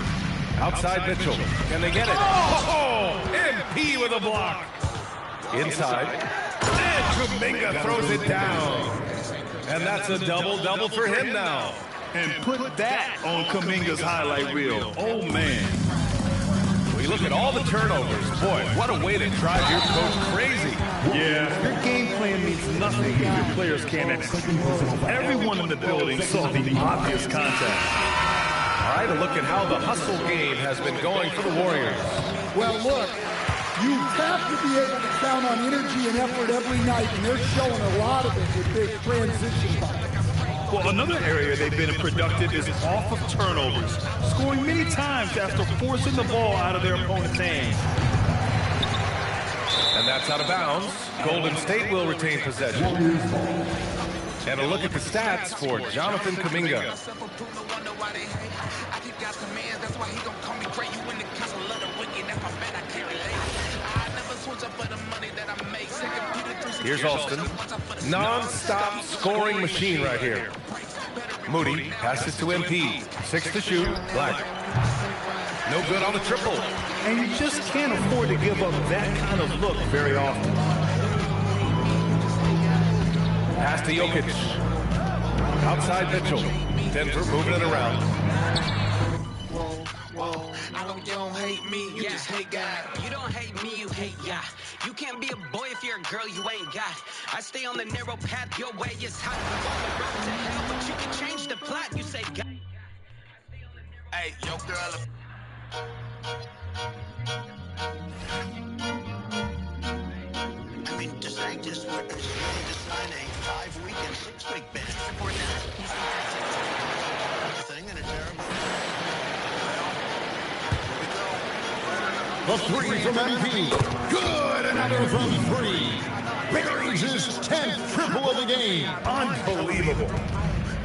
Outside Mitchell. Can they get it? Oh! MP with a block. Inside. And Kuminga throws it down. And that's a double-double for him now. And put that on Kuminga's highlight reel. Oh, man. We look at all the turnovers. Boy, what a way to drive your coach crazy. Yeah, your game plan means nothing if your players can't execute. Everyone in the building saw the obvious contact. All right, a look at how the hustle game has been going for the Warriors. Well, look, you have to be able to count on energy and effort every night, and they're showing a lot of it with big transition buckets. Well, another area they've been productive is off of turnovers, scoring many times after forcing the ball out of their opponent's hands. And that's out of bounds. Golden State will retain possession. And a look at the stats for Jonathan Kuminga. Here's Alston. Non-stop scoring machine right here. Moody passes to MP. 6 to shoot. Black. No good on the triple. And you just can't afford to give up that kind of look very often. Pass to Jokic. Outside Mitchell. Denver moving it around. Whoa, you don't hate me, you just hate God. You don't hate me, you hate ya. You can't be a boy if you're a girl you ain't got. I stay on the narrow path, your way is hot. You on the road to hell, but you can change the plot. You say God. Hey, yo, girl. I mean, just sign a 5-week and 6-week ban for that. Thing and a terrible. The three from MP. Good. Another from 3. Buries his 10th triple of the game. Unbelievable.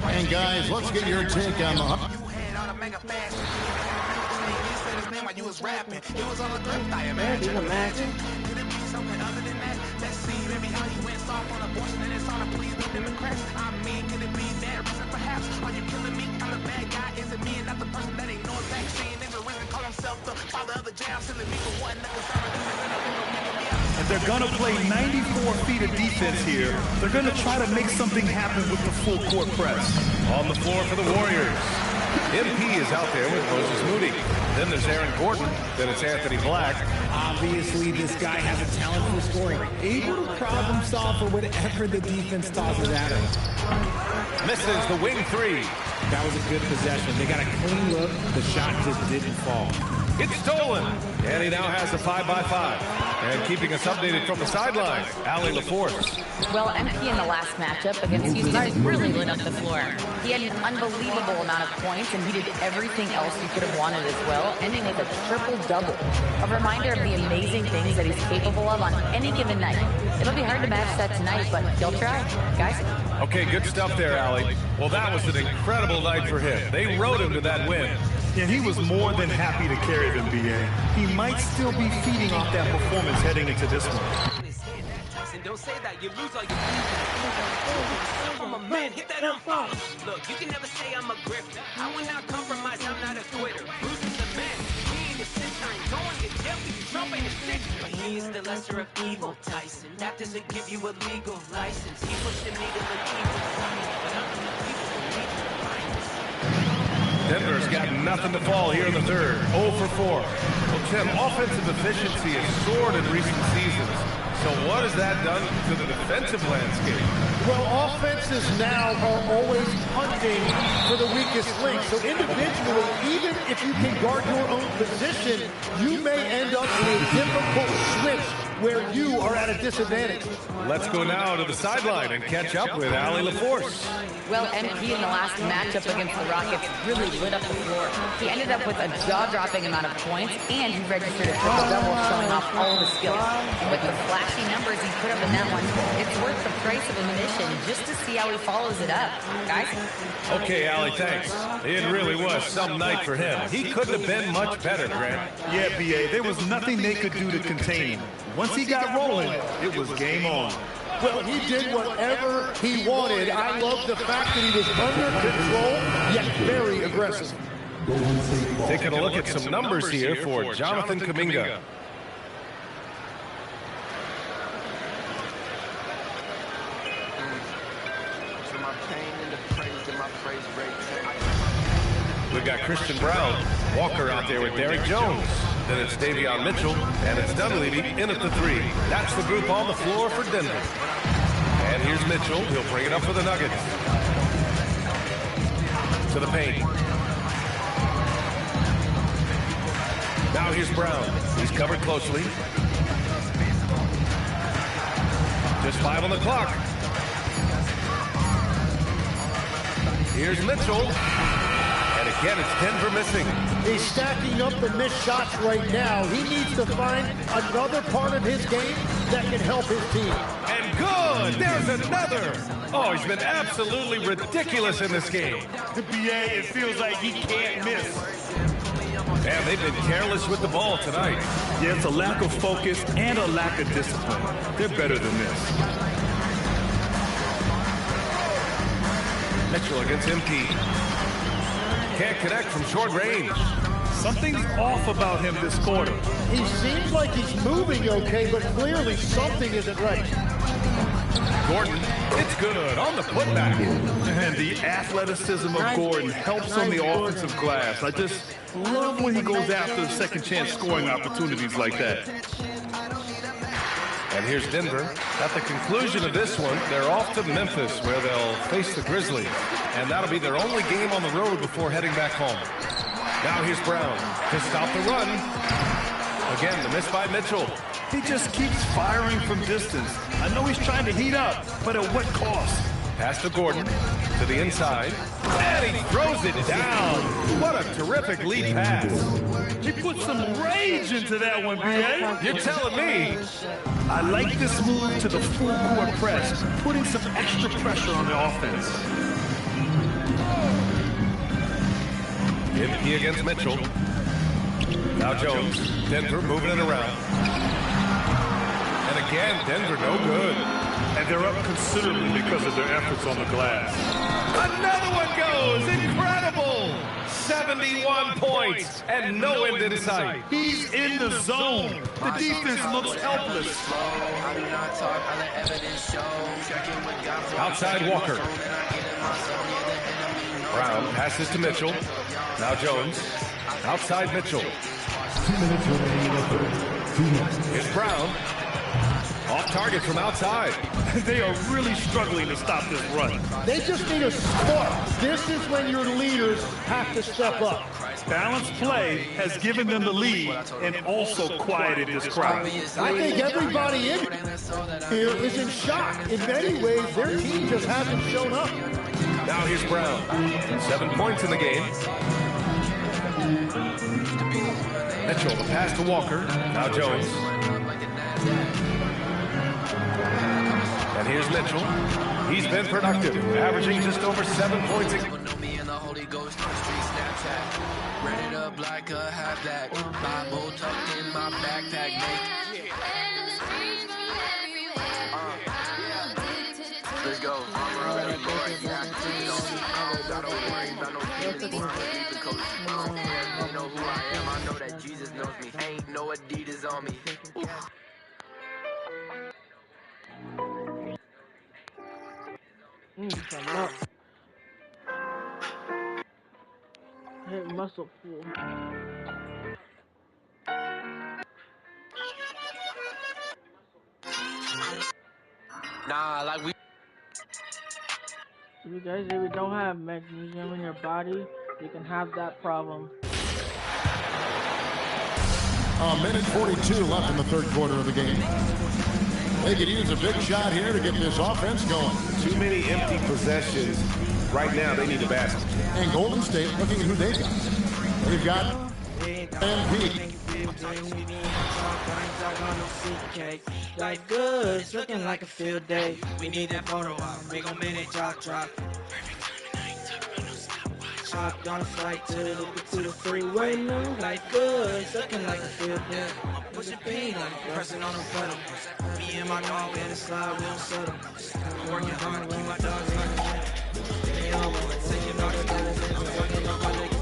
And guys, let's get your take on the... You was rapping. It was on the grip, I imagine. Could it be something other than that? Let's see, maybe how you went soft on abortion and it's on a please the Democrats. I mean, could it be that reason perhaps? Are you killing me? I'm the bad guy. Is it me and not the person that ain't no vaccine? Nigga risen, call himself the father of the jam, silly me for one. And they're going to play 94 feet of defense here. They're going to try to make something happen with the full court press. On the floor for the Warriors. MP is out there with Moses Moody. Then there's Aaron Gordon. Then it's Anthony Black. Obviously, this guy has a talent for scoring. Able to problem solve for whatever the defense tosses at him. Misses the wing 3. That was a good possession. They got a clean look. The shot just didn't fall. It's stolen. And he now has a 5-by-5. And keeping us updated from the sideline, Allie LaForce. Well, MP in the last matchup against Houston really lit up the floor. He had an unbelievable amount of points, and he did everything else he could have wanted as well, ending with a triple-double. A reminder of the amazing things that he's capable of on any given night. It'll be hard to match that tonight, but he'll try. Guys? Okay, good stuff there, Allie. Well, that was an incredible night for him. They rode him to that win. And he was more than happy to carry them, B.A. He might still be feeding off that performance heading into this one. Don't say that, you lose all your I'm a man, hit that unfollow. Look, you can never say I'm a grifter. I will not compromise, I'm not a quitter. Bruce is the man, he ain't a sister. And going to jail because Trump ain't a sick. But he is the lesser of evil, Tyson. That doesn't give you a legal license. He pushed the needle in evil science. But I'm the people who need the blindness. Denver's got nothing to fall here in the third. 0 for 4. Well, Tim, offensive efficiency has soared in recent seasons. So what has that done to the defensive landscape? Well, offenses now are always hunting for the weakest link. So individually, even if you can guard your own position, you may end up in a difficult switch where you are at a disadvantage. Let's go now to the sideline and catch up with Allie LaForce. Well, MP in the last matchup against the Rockets really lit up the floor. He ended up with a jaw-dropping amount of points, and he registered a triple-double showing off all of his skills. And with the flashy numbers he put up in that one, it's worth the price of admission just to see how he follows it up. Guys? Okay, Allie, thanks. It really was some night for him. He couldn't have been much better, Grant. Yeah, B.A., there was nothing they could do to contain him. Once he got rolling, it was game on. Well, he did whatever he wanted. I love the fact that he was under control, yet very aggressive. Taking a look at some numbers here for Jonathan Kuminga. We've got Christian Brown, Walker out there with Derrick Jones. Then it's Davion Mitchell, and it's Dunleavy in at the 3. That's the group on the floor for Denver. And here's Mitchell. He'll bring it up for the Nuggets. To the paint. Now here's Brown. He's covered closely. Just 5 on the clock. Here's Mitchell. And again, it's Denver missing. He's stacking up the missed shots right now. He needs to find another part of his game that can help his team. And good! There's another! Oh, he's been absolutely ridiculous in this game. The BA, it feels like he can't miss. Man, they've been careless with the ball tonight. Yeah, it's a lack of focus and a lack of discipline. They're better than this. Mitchell against MP. Can't connect from short range. Something's off about him this quarter. He seems like he's moving okay, but clearly something isn't right. Gordon, it's good on the putback. And the athleticism of Gordon helps on the offensive glass. I just love when he goes after second chance scoring opportunities like that. And here's Denver. At the conclusion of this one, they're off to Memphis, where they'll face the Grizzlies. And that'll be their only game on the road before heading back home. Now here's Brown to stop the run. Again, the miss by Mitchell. He just keeps firing from distance. I know he's trying to heat up, but at what cost? Pass to Gordon, to the inside, and he throws it down. What a terrific lead pass. He put some rage into that one, B.A. You're telling me. I like this move to the full court press, putting some extra pressure on the offense. MP against Mitchell. Now Jones, Denver moving it around. And again, Denver no good. And they're up considerably because of their efforts on the glass. Another one goes! Incredible! 71 points and no end in sight. He's in the zone. The defense looks helpless. Outside Walker. Brown passes to Mitchell. Now Jones. Outside Mitchell. 2 minutes remaining in the third. 2 minutes. Here's Brown. Off target from outside. They are really struggling to stop this run. They just need a spark. This is when your leaders have to step up. Balanced play has given them the lead and also quieted this crowd. I think everybody in here is in shock. In many ways, their team just hasn't shown up. Now here's Brown. 7 points in the game. Mitchell, the pass to Walker. Now Jones. And here's Mitchell. He's been productive, averaging just over 7 points. Holy Ghost on the street Snapchat. Ran it up like a half-black. Bible tucked in my backpack, make. Let's go. I'm around the Lord. Yeah, I keep it on me. I don't worry about no feelings. Nba2k26. You know who I am. I know that Jesus knows me. Ain't no Adidas on me. Come up. Hit muscle pool. Nah, like we. So you guys, if you don't have magnesium in your body, you can have that problem. A minute 42 left in the third quarter of the game. They could use a big shot here to get this offense going. Too many empty possessions. Right now, they need a basket. And Golden State looking at who they've got. They've got MP. Like good, it's looking like a field day. We need that photo op. We gon' make it drop. Chopped on a flight to the freeway. Like good, it's looking like a field day. Push a beat on it, pressing on the pedal. Me and my dog in the slide, we don't settle. Working hard, keep my dogs running. They all want to take it all together. Working on my legs.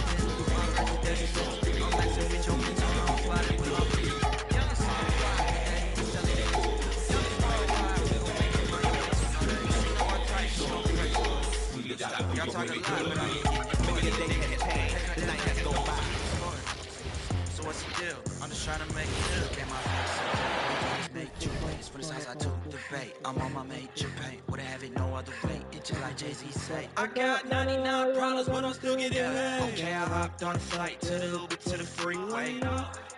Y'all talking a lot, but maybe the day has passed, the night has gone by. So what's the deal? I'm just trying to make it good. Get my face. Make two ways for the size I took the bait. I'm on my major paint. Would have it no other way. It's just like Jay-Z say. I got 99 problems, but I'm still getting laid. Okay, I hopped on a flight to the freeway.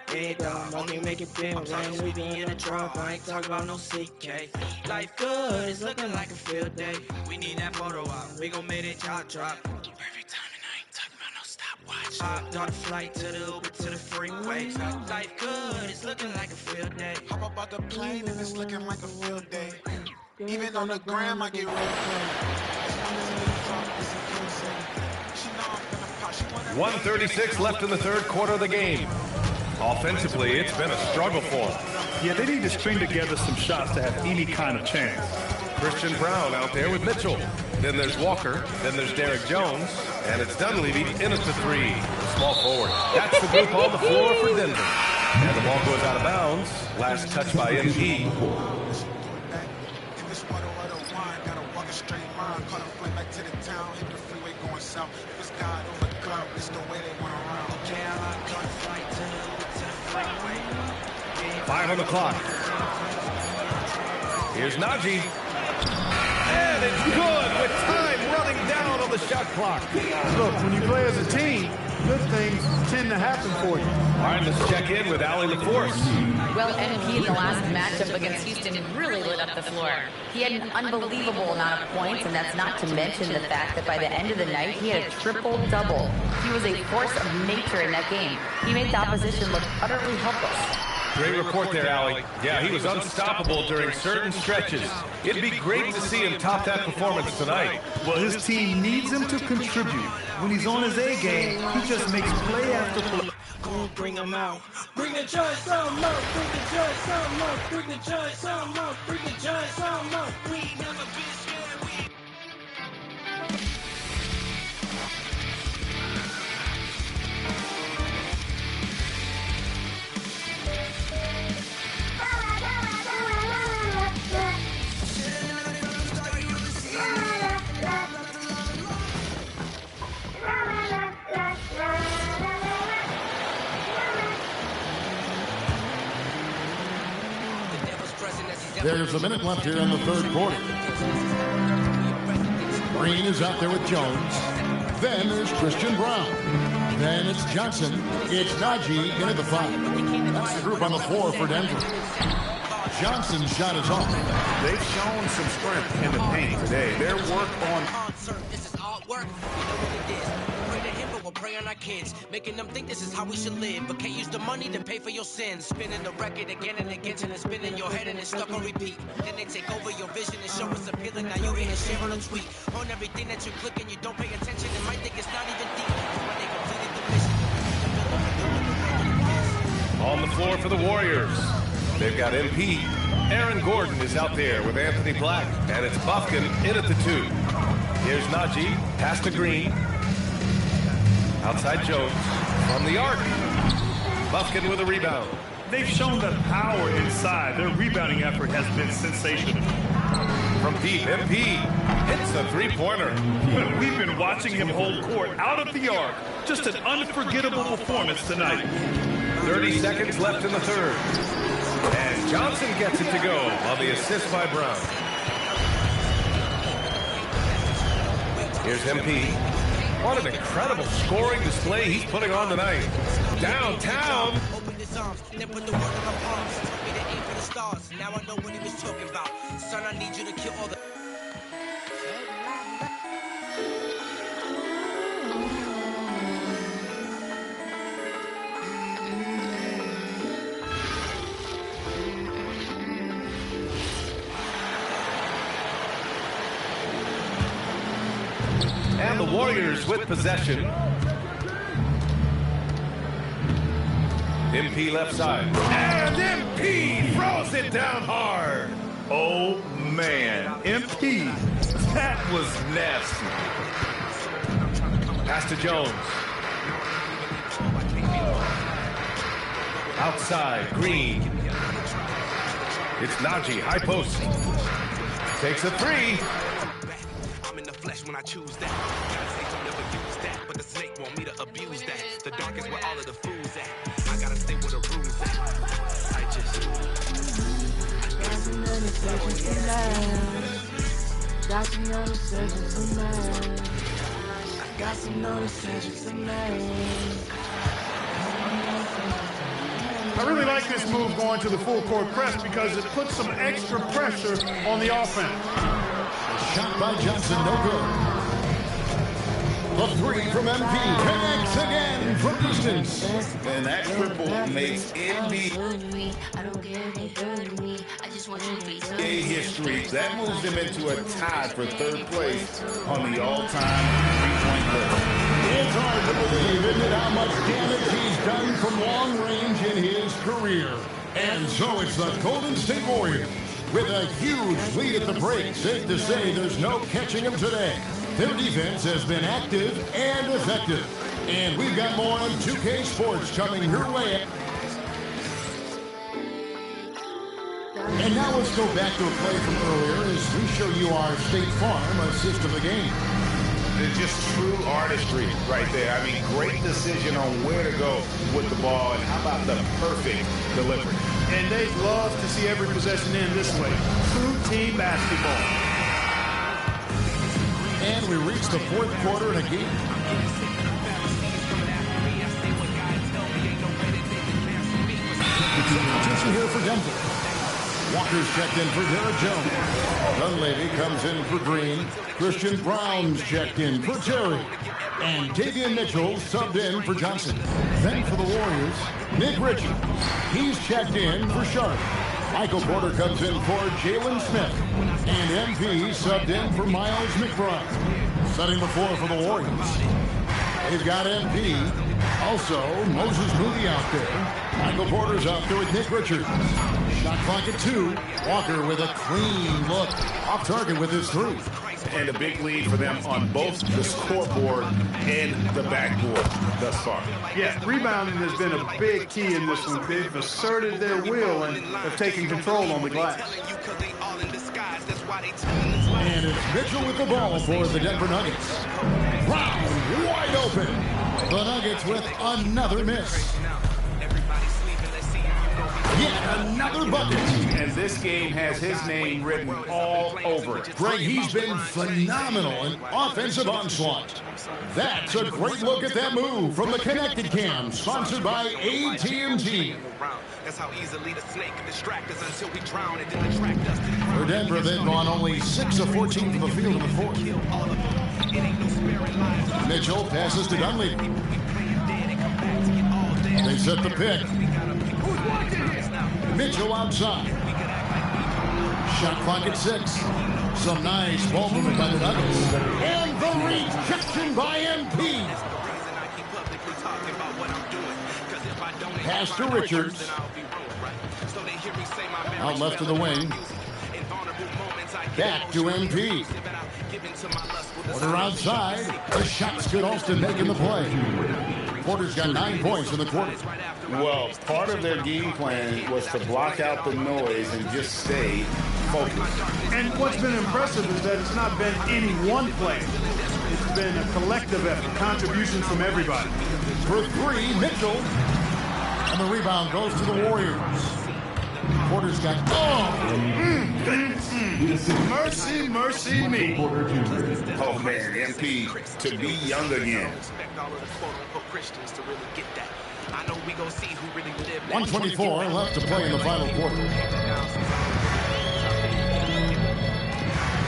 Hey, dog, let me make it big, rain, we be in a drop. I ain't talking about no CK. Life good, it's looking like a field day. We need that photo op, we gon' make it drop. Every time and I ain't talking about no stopwatch. Hopped on a flight to the freeway. Life good, it's looking like a field day. Hop up out the plane and it's looking like a field day. Even on the gram, I get real. 1:36 left in the third quarter of the game. Offensively, it's been a struggle for them. Yeah, they need to string together some shots to have any kind of chance. Christian Brown out there with Mitchell. Then there's Walker. Then there's Derek Jones. And it's Dunleavy in at the three. Small forward. That's the group on the floor for Denver. And the ball goes out of bounds. Last touch by MP. Five on the clock. Here's Najee. And it's good with time running down on the shot clock. Look, when you play as a team, good things tend to happen for you. All right, let's check in with Allie LaForce. Well, MP in the last matchup against Houston really lit up the floor. He had an unbelievable amount of points, and that's not to mention the fact that by the end of the night, he had a triple-double. He was a force of nature in that game. He made the opposition look utterly helpless. Great report there, Allie. Yeah, he was unstoppable during certain stretches. It'd be great to see him top that performance tonight. Well, his team needs him to contribute. When he's on his A game, he just makes play after play. Bring him out. Bring the judge some more. Bring the judge some more. Bring the judge some more. Bring the judge some more. We ain't never been scared. There's a minute left here in the third quarter. Green is out there with Jones. Then there's Christian Brown. Then it's Johnson. It's Najee in at the five. That's the group on the floor for Denver. Johnson's shot is off. They've shown some strength in the paint today. Their work on... This is all work. You know what it is. Pray to him, but we'll pray on our kids, making them think this is how we should live, but can't use the money to pay for your sins. Spinning the record again and again till it's spinning your head and it's stuck on repeat. Then they take over your vision and show us appealing. Now you hit a share on a tweet. On everything that you click and you don't pay attention, and might think it's not even deep. When they completed the mission. On the floor for the Warriors, they've got MP. Aaron Gordon is out there with Anthony Black, and it's Bufkin in at the 2. Here's Najee, pass to Green. Outside Jones, from the arc. Bufkin with a rebound. They've shown the power inside. Their rebounding effort has been sensational. From deep, MP hits a three-pointer. We've been watching him hold court out of the arc. Just an unforgettable performance tonight. 30 seconds left in the third. And Johnson gets it to go on the assist by Brown. Here's MP. What an incredible scoring display he's putting on tonight. Downtown. Open his arms, then put the word on my palms. Told me to aim for the stars. Now I know what he was talking about. Son, I need you to kill all the... And the Warriors with possession. MP left side. And MP throws it down hard. Oh, man. MP, that was nasty. Pass to Jones. Outside, Green. It's Najee, high post. Takes a three. Flesh when I choose that. Gotta say don't never use that, but the snake want me to abuse that. The dark is where all of the fools at. I gotta stay where the rules at. I just got some other sessions tonight. Got some other sessions tonight. Got some other sessions tonight. I really like this move going to the full court press because it puts some extra pressure on the offense. Shot by Johnson, no good. The three from MP connects again from distance. And that triple makes NBA history. That moves him into a tie for third place on the all-time three-point list. It's hard to believe, isn't it, how much damage he's done from long range in his career. And so it's the Golden State Warriors with a huge lead at the break. Safe to say there's no catching them today. Their defense has been active and effective. And we've got more on 2K Sports coming your way. And now let's go back to a play from earlier as we show you our State Farm assist of the game. It's just true artistry right there. I mean, great decision on where to go with the ball, and how about the perfect delivery. And they'd love to see every possession end this way. True team basketball. And we reach the fourth quarter in a game. Substitution here for Denver. Walker's checked in for Derek Jones. Dunleavy comes in for Green. Christian Brown's checked in for Terry. And Davian Mitchell subbed in for Johnson. Then for the Warriors, Nick Richards. He's checked in for Sharp. Michael Porter comes in for Jalen Smith. And MP subbed in for Miles McBride. Setting the floor for the Warriors. They've got MP. Also, Moses Moody out there. Michael Porter's out there with Nick Richards. Shot clock at 2. Walker with a clean look. Off target with his 3. And a big lead for them on both the scoreboard and the backboard thus far. Yeah, rebounding has been a big key in this one. They've asserted their will and have taken control on the glass. And it's Mitchell with the ball for the Denver Nuggets. Brown wide open. The Nuggets with another miss. Yet another bucket. And this game has his name written all over it. Greg, he's been phenomenal in offensive onslaught. That's a great look at that move from the Connected Cam, sponsored by AT&T. That's how easily the snake distract us until we drown it and attract us. For Denver, they've gone only 6 of 14 from the field in the fourth. Mitchell passes to Dunleavy. They set the pick. Mitchell outside. Shot clock at 6. Some nice ball movement by the Nuggets. And the rejection by MP. Pass to Richards. Out left of the wing. Back to MP. Porter outside. The shot's good. Austin making the play. Porter's got 9 points in the quarter. Well, part of their game plan was to block out the noise and just stay focused. And what's been impressive is that it's not been any one play. It's been a collective effort, contributions from everybody. For 3, Mitchell. And the rebound goes to the Warriors. Porter's got... Mercy, mercy me. Oh, man, MP to be young again. 124 left to play in the final quarter.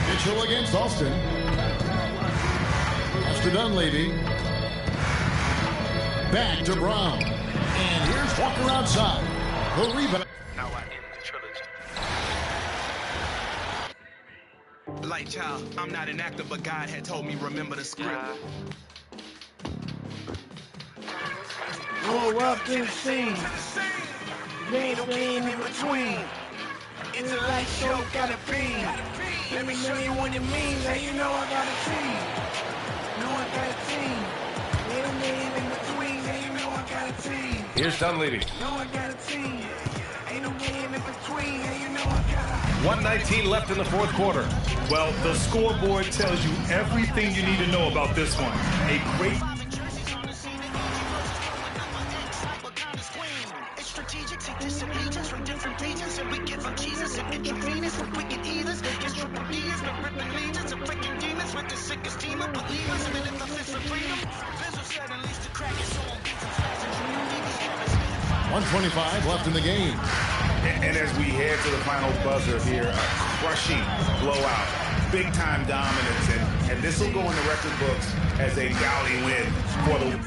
Mitchell against Austin. Pass to Dunleavy. Back to Brown. And here's Walker outside. The rebound. Now I end the trilogy. Light child, I'm not an actor, but God had told me remember the script. Roll up in the scene. Ain't no game in between. It's a light show, gotta be. Let me show you what it means. Now you know I got a team. Know I got a team. Ain't no game in between. Now you know I got a team. Here's Dunleavy. Know I got a team. Ain't no game in between. Now you know I got a 1:19 left in the fourth quarter. Well, the scoreboard tells you everything you need to know about this one. A great... From different regions, and we give them Jesus and intravenous with wicked eaters. It's triple D's, the ripping legions of freaking demons with the sickest team of believers. And in the fist for freedom, Visual said at least the crack is on beats and flags and dream. 125 left in the game. And as we head to the final buzzer here, a crushing blowout, big-time dominance, and this will go in the record books as a gaudy win for the...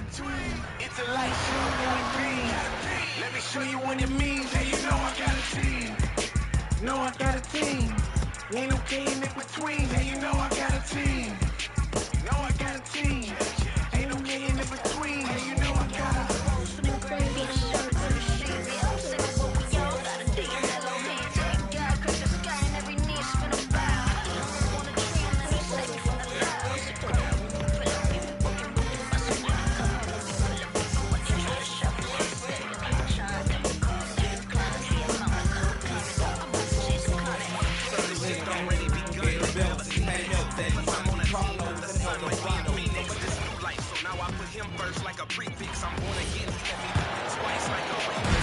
It's a light show, gotta be. Let me show you what it means. Hey, you know I got a team. Know I got a team. Ain't no game in between. Hey, you know I got a team. Know I got a team. Ain't no game in between. Hey, you know I got a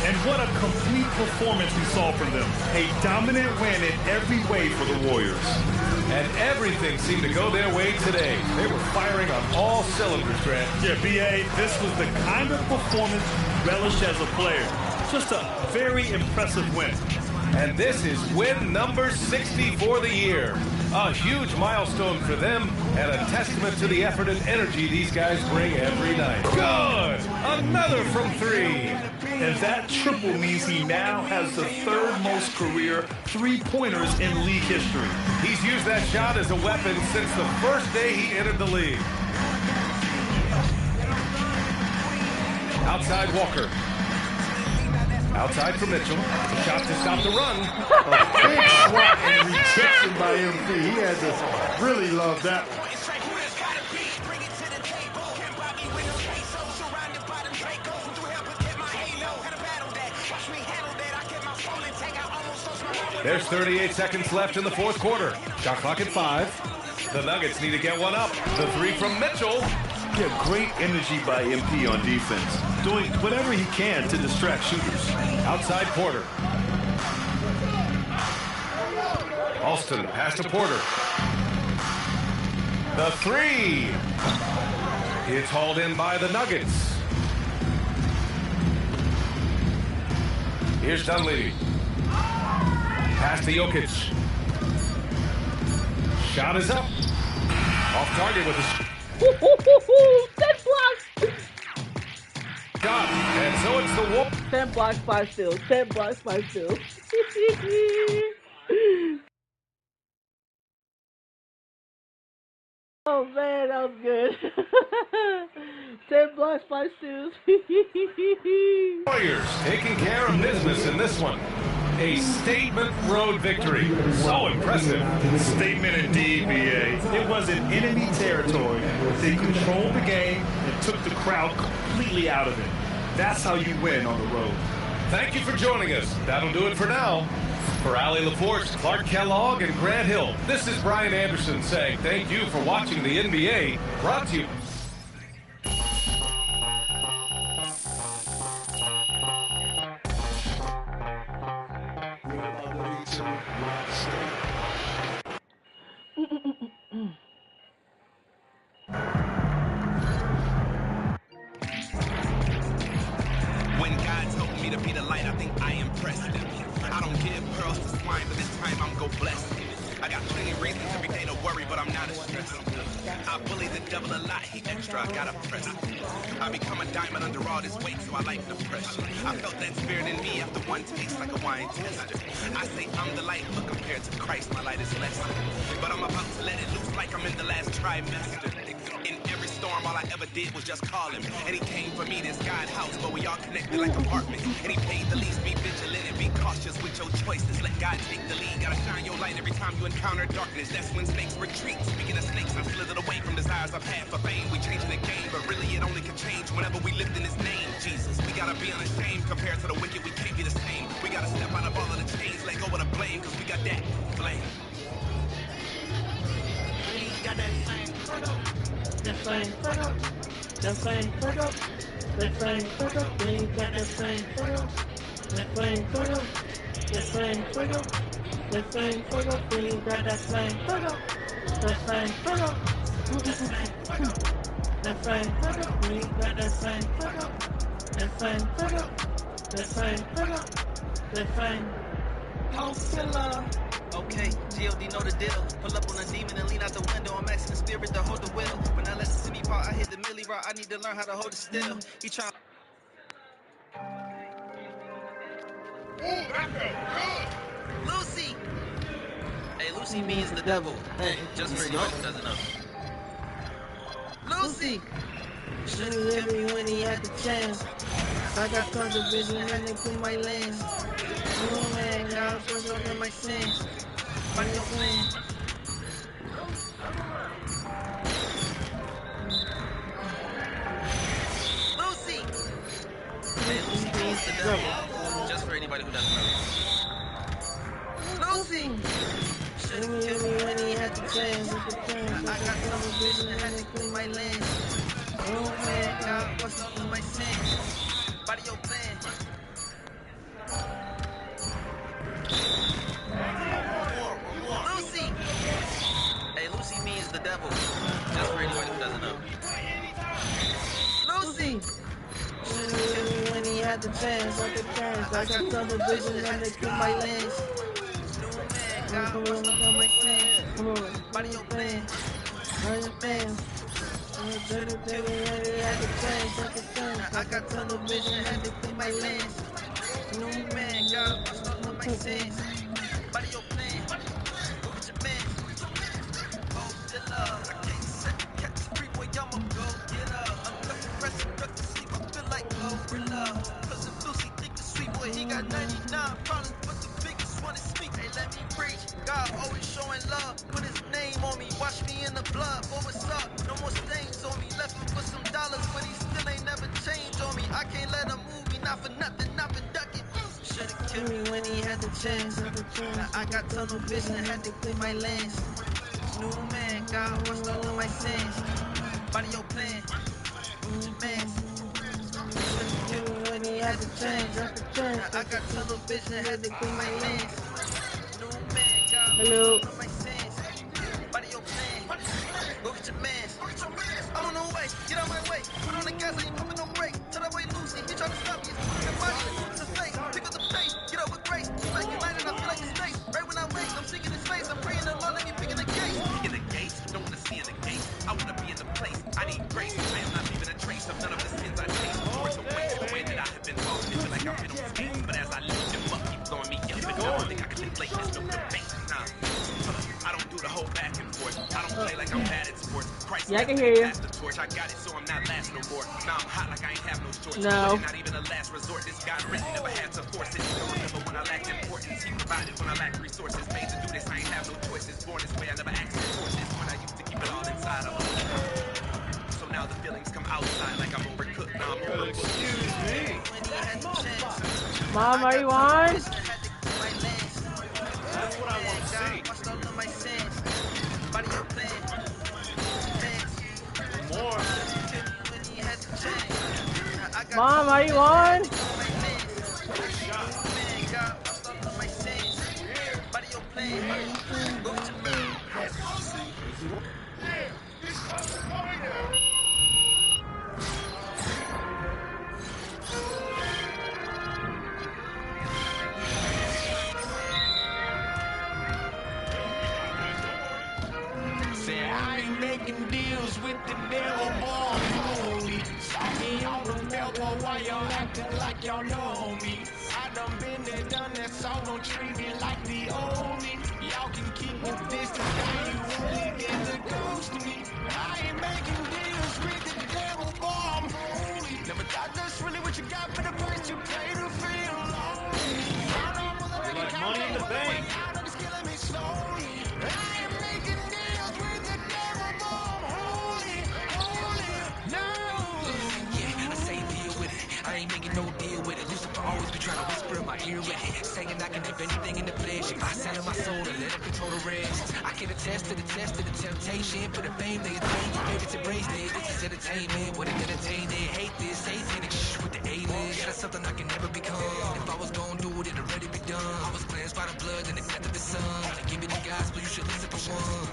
And what a complete performance we saw from them. A dominant win in every way for the Warriors. And everything seemed to go their way today. They were firing on all cylinders, Grant. Yeah, B.A., this was the kind of performance relished as a player. Just a very impressive win. And this is win number 60 for the year. A huge milestone for them and a testament to the effort and energy these guys bring every night. Good! Another from 3. And that triple means he now has the 3rd most career three-pointers in league history. He's used that shot as a weapon since the first day he entered the league. Outside Walker. Outside for Mitchell. Shot to stop the run. A big swat and rejection by MP. He had to really love that one. There's 38 seconds left in the fourth quarter. Shot clock at 5. The Nuggets need to get one up. The 3 from Mitchell. Yeah, great energy by MP on defense. Doing whatever he can to distract shooters. Outside Porter. Alston pass to Porter. The 3. It's hauled in by the Nuggets. Here's Dunleavy. Pass to Jokic. Shot is up. Off target with a That block. shot. And so it's It's the war. 10 blocks, 5 steals. 10 blocks, 5 steals. Oh man, that was good. 10 blocks, 5 steals. Warriors taking care of business in this one. A statement road victory. So impressive. Statement indeed, BA. It was in enemy territory. They controlled the game and took the crowd completely out of it. That's how you win on the road. Thank you for joining us. That'll do it for now. For Ali LaForce, Clark Kellogg, and Grant Hill, this is Brian Anderson saying thank you for watching the NBA, brought to you. When God told me to be the light, I think I impressed him. I don't give pearls to swine, but this time I'm go bless him. I got plenty reasons every day to worry, but I'm not as stressed. I bully the devil a lot, he extra, I gotta press him. I become a diamond under all this weight, so I like the pressure. I felt that spirit in me after one taste like a wine tester. I say I'm the light, but compared to Christ, my light is lesser. But I'm about to let it loose like I'm in the last trimester. In every storm, all I ever did was just call him. And he came for me, this God house, but we all connected like apartments. And he paid the least, be vigilant and be cautious with your choices. Let God take the lead, gotta shine your light every time you encounter darkness. That's when snakes retreat. Speaking of snakes, I slithered away from desires I've had for fame. We changing the game, but really it only can change whenever we lift in his name. Jesus, we gotta be unashamed compared to the wicked, we can't be the same. We gotta step out of all of the chains, let go of the blame, cause we got that flame. We got that flame. That flame, fuck up. That flame, fuck up. That flame, fuck up. We ain't got that flame, fuck up. That flame, fuck up. That flame, fuck up. That flame, fuck up. We ain't got that flame, fuck up. That flame, fuck up. That flame, fuck up. We ain't got that flame, fuck up. That flame, fuck up. That flame, fuck up. That flame. Host killer. Okay, G.O.D. know the deal. Pull up on a demon and lean out the window. I'm asking the spirit to hold the wheel. When I let the semi part, I hit the milli rock. I need to learn how to hold it still. He try. Lucy! Hey, Lucy means the devil. Hey, just for anyone who doesn't know. Lucy! Should've lived me when he had the chance. I got tons of vision and they put my lens. Oh man, God, I'm supposed to open my sins. What are you playing? Lucy! Hey, Lucy means the devil. Just for anybody who doesn't know. Lucy! Should've killed me when he had the chance. I got tons of vision and they put my lens. Oh man, God, what's all of my sins? Body your plan. Lucy! Hey, Lucy means the devil. Just for anybody who doesn't know. Lucy! When he had the chance, I got tons of vision and they put my lens. God, what's all of my sins? Body your plan. Body your plan. I got tons of vision and they put my lens. No man, God, what's all of my sins? Body your plan. Move with your man. Oh, the love. I can't set catch the free boy, I'ma go get up. I'm looking resurrect to sleep. I feel like gorilla. Cause if Lucy think the sweet boy, he got 99 problems, but the biggest one is me. Hey, let me preach. God always showing love. Put his name on me. Wash me in the blood. Boy, what's up? No more stains on me. Left him for some dollars, but he still ain't never changed on me. I can't let him move me. Not for nothing. I've been ducking. Should've killed me when he had the chance. Now I got tunnel vision. Had to clean my lens. New man, God washed all of my sins. Body your plan. Man. Should've killed me when he had the chance. Now I got tunnel vision. Had to clean my lens. New man, God washed all of my sins. Body your plan. Go get your mans. I'm on the way. Get out my way. Put on the gas. I ain't pumping no brake. Tell that boy Lucy. He tryna stop me. It's putting the body in the face. Pick up the pace. Get up with grace. She's like united. I feel like it's snakes. Right when I wake, I'm seeking his face. I'm praying the Lord. Let me pick in the gate. In the gates, don't wanna see in the gates. I wanna be in the place. I need grace. I am not leaving a trace of none of the sins I chased. Towards the way that I have been lost. Never think I can deflate this, no debate, nah. I don't do the whole back and forth. I don't play like I'm bad at sports. Christ Yeah, I can left, hear you. pass the torch. I got it, so I'm not last no more. Now I'm hot like I ain't have no shorts. No. But not even a last resort. This God written, never had to force it. Don't remember when I lacked importance. He provided when I lacked resources. Made to do this, I ain't have no choices. Born this way, I never asked for forces. When I used to keep it all inside, I'm so now the feelings come outside like I'm overcooked. Now I'm overbooked. Excuse me. Mom, are you on? That's what I want to see. More. Mom, are you on? Say I ain't making deals with the devil, boy. Holy, saw me on the billboard while y'all acting like y'all know me. I done been there, done that, so don't treat me like the old me. Y'all can keep your distance, now you only get the ghost of me. I ain't making deals with the devil, boy. I'm holy. Never thought that's really what you got for the price you pay to feel lonely. Y'all know I'm willing to get money in the bank. Out and it's killing me slowly. I ain't making deals with the devil, boy. I'm holy, holy, no. Yeah, I say deal with it. I ain't making no deal with it. Lucifer always be trying to whisper in my ear with it, saying I can have anything in the flesh. I sell in my soul and let it control the rest. I can attest to the test of the temptation. For the fame they attain, your favorites embrace it. This is entertainment. What it entertain, they hate this. Satanic shh with the A-list. Yeah, that's something I can never become. If I was gonna do it, it'd already be done. I was cleansed by the blood and the death of the son. To give me the gospel, you should listen for one.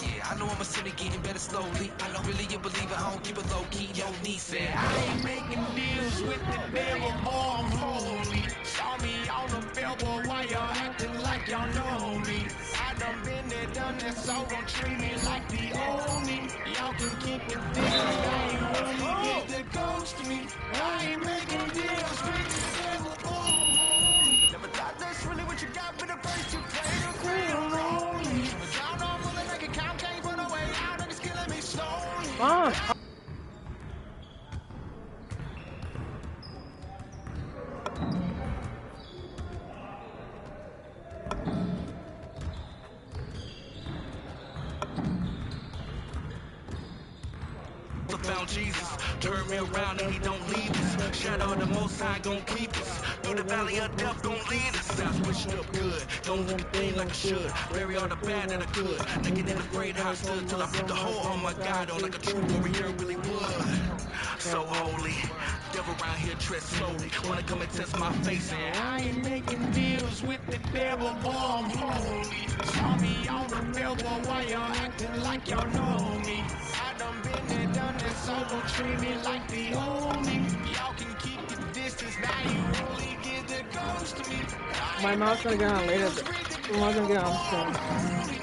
Yeah, I know I'm a sinner getting better slowly. I know really you believe I don't keep it low key. No need said I ain't making deals with the devil, boy. I'm holy. Saw me on the billboard while y'all acting like y'all know me. I done been there, done that, so don't treat me like the old me. Y'all can keep your distance, now you only get the ghost of me. I ain't making deals with the devil, boy. I'm holy. Never thought that's really what you got for the price you pay to feel lonely. Down on willing like a count, can't run away out and it's killing me slowly. Mom. Found Jesus, turn me around and he don't leave us. Shadow of the Most High gon' keep us. Through the valley of death gon' lead us. I switched up good, don't look at things like I should. Bury all the bad that I could. Naked and afraid how I stood till I put the whole on my God on like a true warrior really would. So holy, devil around here tread slowly. Wanna come and test my face and I ain't making deals with the devil, boy. I'm holy. Saw me on the billboard while y'all acting like y'all know me. I done been there, done that, so don't treat me like the old me. Y'all can keep your distance, now you only get the ghost of me. My mom's gonna get on later. My mom's gonna get on soon.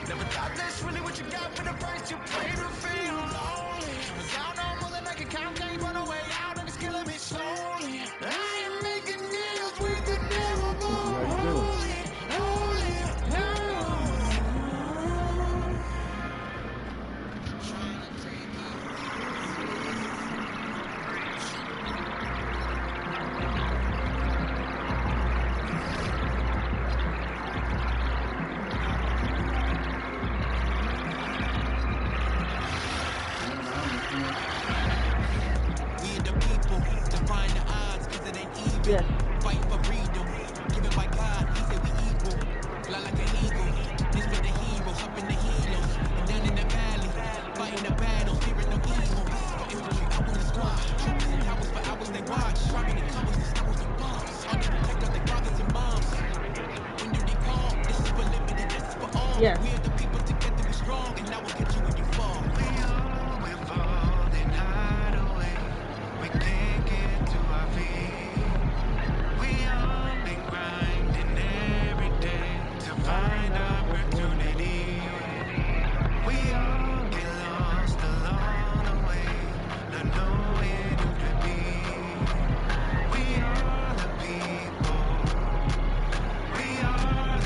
Never thought that's really what you got for the price you pay to feel lonely. Down on willing like a count, can't run away out and it's killing me slowly. I ain't making deals with the devil, boy. Holy, holy, no. Yes. Fight for freedom, given by God, he said we equal. Fly like an eagle, this for the heroes, up in the heroes, and down in the valley, fighting the battle, fearing no evil. No infantry out in the squad, troopers and towers for hours they watch, driving the covers, the stars and bombs, on the protector like fathers and moms. When you recall, this is for limited, this is for all. Yes. We are the people together, we strong, and I will get you when you fall. We're falling hide away, we can't get to our feet. We all been grinding every day to find opportunity. We all get lost along the way, not knowing who to be. We are the people. We are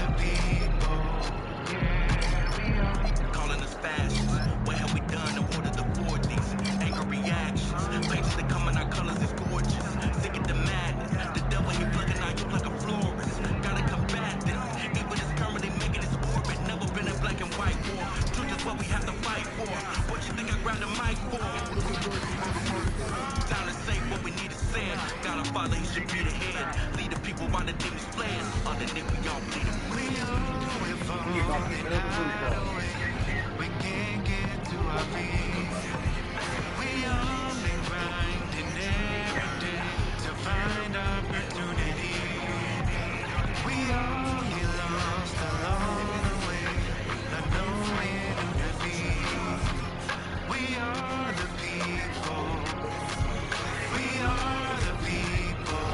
fight for. Gotta say what we need to say. Got a father, he should be the head. Lead the people while the demons fled. Underneath, we all bleed. We're falling out. We can't get to our feet. We all been grinding every day to find opportunity. We all get lost along the way, not knowing who to be. We are the people. We are the people.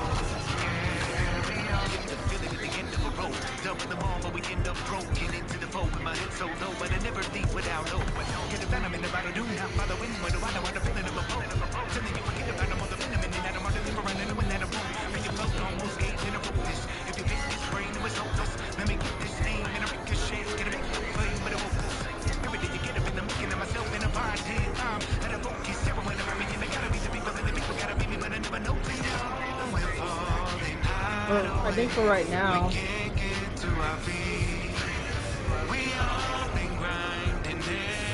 Yeah, we all get the feeling at the end of a road. Done with them all, but we end up broken into the fold. With my head so low, but I never leave without hope. Get the venom in the bottle, do not follow in. What do I know? I'm the feeling of a boat. Telling you forget about them, all the venom in it. I don't want to live around and knowing that I'm wrong. Make it float, almost gauge in a focus. If you hit this brain, it was hopeless. Let me get this aim in a ricochet. Get a big flame, but it won't focus. Every day you get up in the making of myself in a part 10 time. At a focus, everyone around me, and I gotta be the people, and the people gotta be me, but I never notice. We're falling out. I think for right now. We can't get to our feet. We all been grinding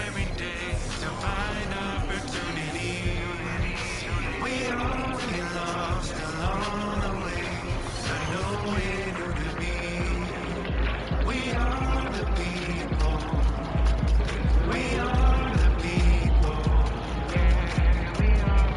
every day to find opportunity. We all get lost along the way, not knowing who to be. We are the people. We are the people. Yeah, we are.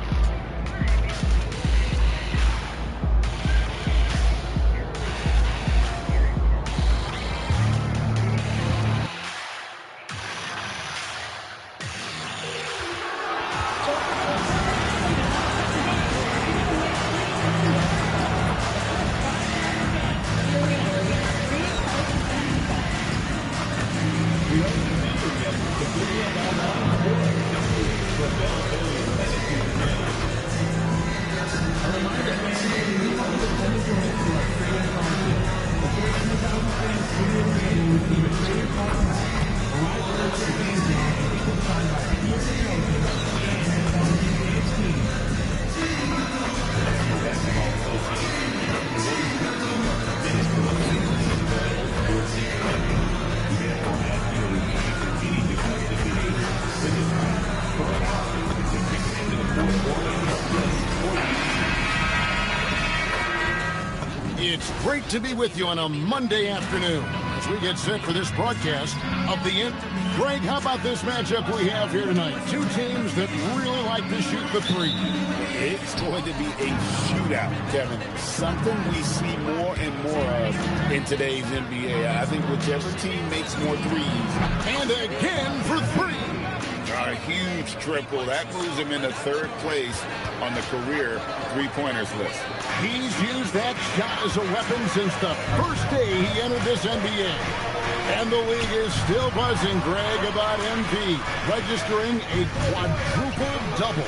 It's great to be with you on a Monday afternoon as we get set for this broadcast of the Greg, how about this matchup we have here tonight? Two teams that really like to shoot the three. It's going to be a shootout, Kevin. Something we see more and more of in today's NBA. I think whichever team makes more threes. And again for three. A huge triple. That moves him into third place on the career three-pointers list. He's used that shot as a weapon since the first day he entered this NBA. And the league is still buzzing, Greg, about MP, registering a quadruple-double.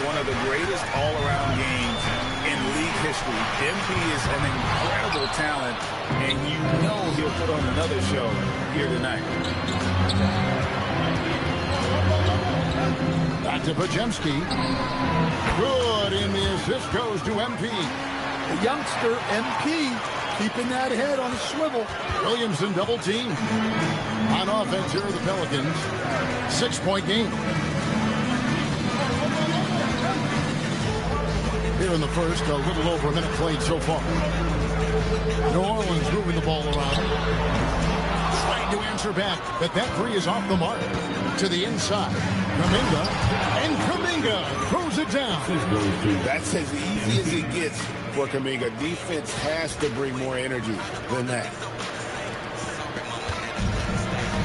One of the greatest all-around games in league history. MP is an incredible talent, and you know he'll put on another show here tonight. Back to Pajemski. Good, and the assist goes to MP. The youngster, MP, keeping that head on a swivel. Williamson double team. On offense here are the Pelicans. 6-point game. Here in the first, a little over a minute played so far. New Orleans moving the ball around. Trying to answer back, but that three is off the mark. To the inside. Kuminga. And Kuminga throws it down. That's as easy as it gets for Kuminga. Defense has to bring more energy than that.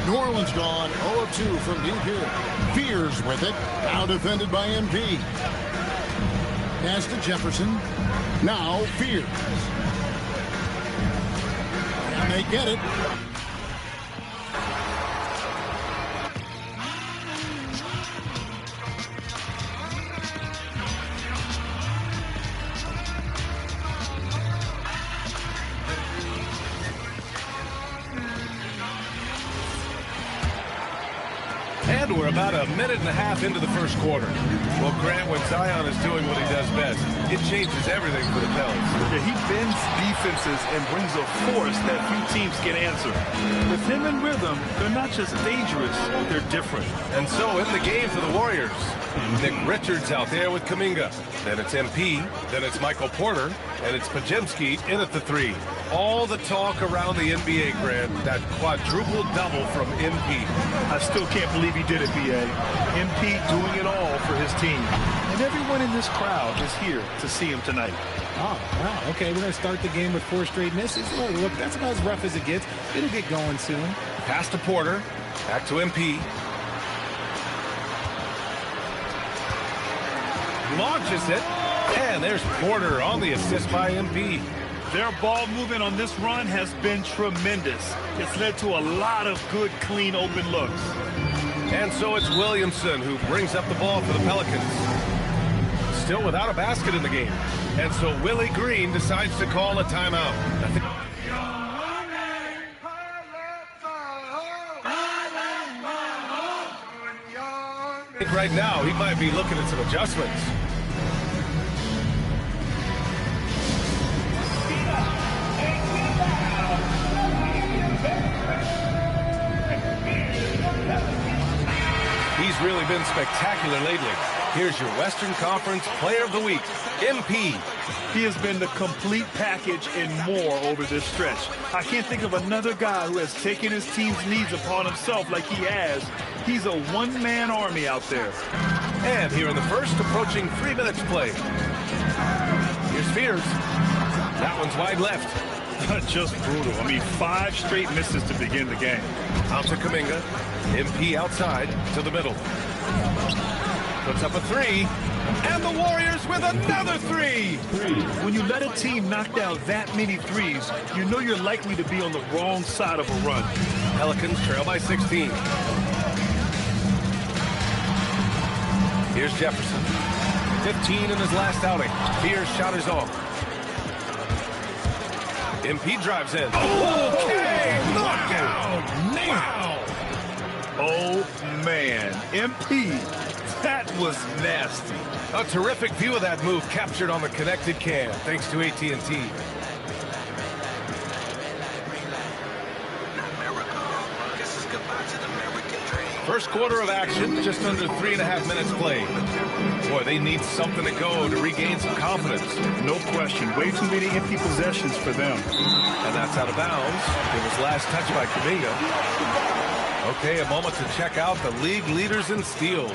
New Orleans gone 0 of 2 from deep here. Fears with it. Now defended by MP. Pass to Jefferson. Now Fears. And they get it. And we're about a minute and a half into the first quarter. Well, Grant, when Zion is doing what he does best, it changes everything for the Pels. Yeah, he bends defenses and brings a force that few teams can answer. With him in rhythm, they're not just dangerous, they're different. And so in the game for the Warriors, Nick Richards out there with Kuminga. Then it's MP, then it's Michael Porter, and it's Podziemski in at the 3. All the talk around the NBA, Grant, that quadruple double from MP. I still can't believe he did it, B.A. MP doing it all for his team. And everyone in this crowd is here to see him tonight. Oh, wow. Okay, we're going to start the game with 4 straight misses. Oh, look, that's about as rough as it gets. It'll get going soon. Pass to Porter. Back to MP. Launches it. And there's Porter on the assist by MP. Their ball movement on this run has been tremendous. It's led to a lot of good, clean, open looks. And so it's Williamson who brings up the ball for the Pelicans. Still without a basket in the game. And so Willie Green decides to call a timeout. I think right now he might be looking at some adjustments. He's really been spectacular lately. Here's your Western Conference Player of the Week, MP. He has been the complete package and more over this stretch. I can't think of another guy who has taken his team's needs upon himself like he has. He's a one-man army out there. And here in the first, approaching 3 minutes play. Here's Spears. That one's wide left. Just brutal. I mean, 5 straight misses to begin the game. Out to Kuminga. MP outside to the middle. Puts up a 3. And the Warriors with another 3. When you let a team knock down that many threes, you know you're likely to be on the wrong side of a run. Pelicans trail by 16. Here's Jefferson. 15 in his last outing. Spears' shot is off. MP drives in. Okay! Knockout! Wow! Oh, man. MP, that was nasty. A terrific view of that move captured on the connected cam, thanks to AT&T. First quarter of action, just under 3.5 minutes played. Boy, they need something to go to regain some confidence. No question. Way too many empty possessions for them. And that's out of bounds. It was last touched by Kuminga. Okay, a moment to check out the league leaders in steals.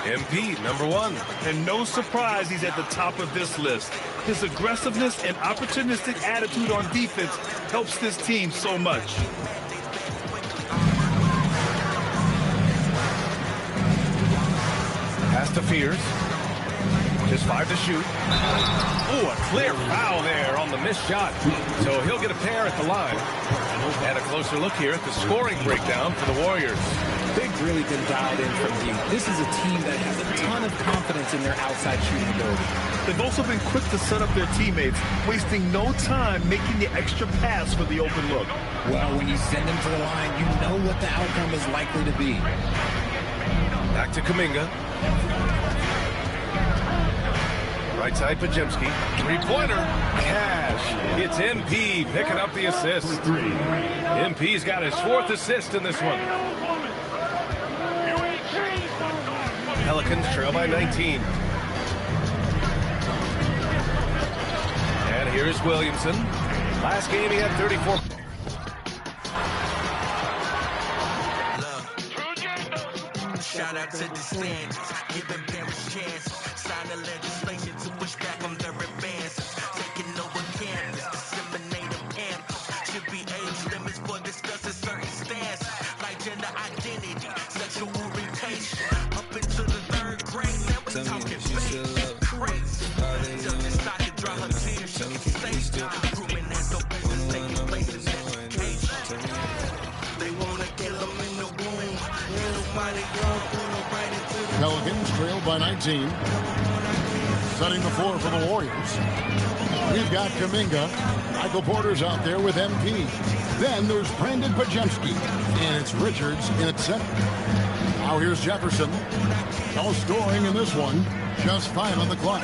MP, number 1. And no surprise he's at the top of this list. His aggressiveness and opportunistic attitude on defense helps this team so much. Pass to Spears. Just 5 to shoot. Oh, a clear foul there on the missed shot. So he'll get a pair at the line. And a closer look here at the scoring breakdown for the Warriors. They've really been dialed in from deep. This is a team that has a ton of confidence in their outside shooting ability. They've also been quick to set up their teammates, wasting no time making the extra pass for the open look. Well, when you send them to the line, you know what the outcome is likely to be. Back to Kuminga. Right side, Podziemski. 3-pointer. Cash. It's MP picking up the assist. MP's got his 4th assist in this one. Pelicans trail by 19. And here's Williamson. Last game he had 34. Shout out to the standards, giving parents chances. Sign the legislation to push back on their advances. Taking over campus, disseminating pamphlets. Should be age limits for discussing certain stances, like gender identity, sexual orientation. Up into the 3rd grade, now we're talking crazy. Just decide to draw her tears, she can stay down. Grooming and so business taking place in education. They wanna kill them in the womb. Pelicans trail by 19. Setting the floor for the Warriors. We've got Kuminga. Michael Porter's out there with MP. Then there's Brandon Podziemski. And it's Richards in at center. Now here's Jefferson. No scoring in this one. Just 5 on the clock.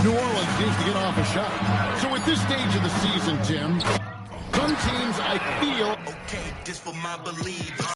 New Orleans needs to get off a shot. So at this stage of the season, Tim, some teams I feel... Okay, this for my believers.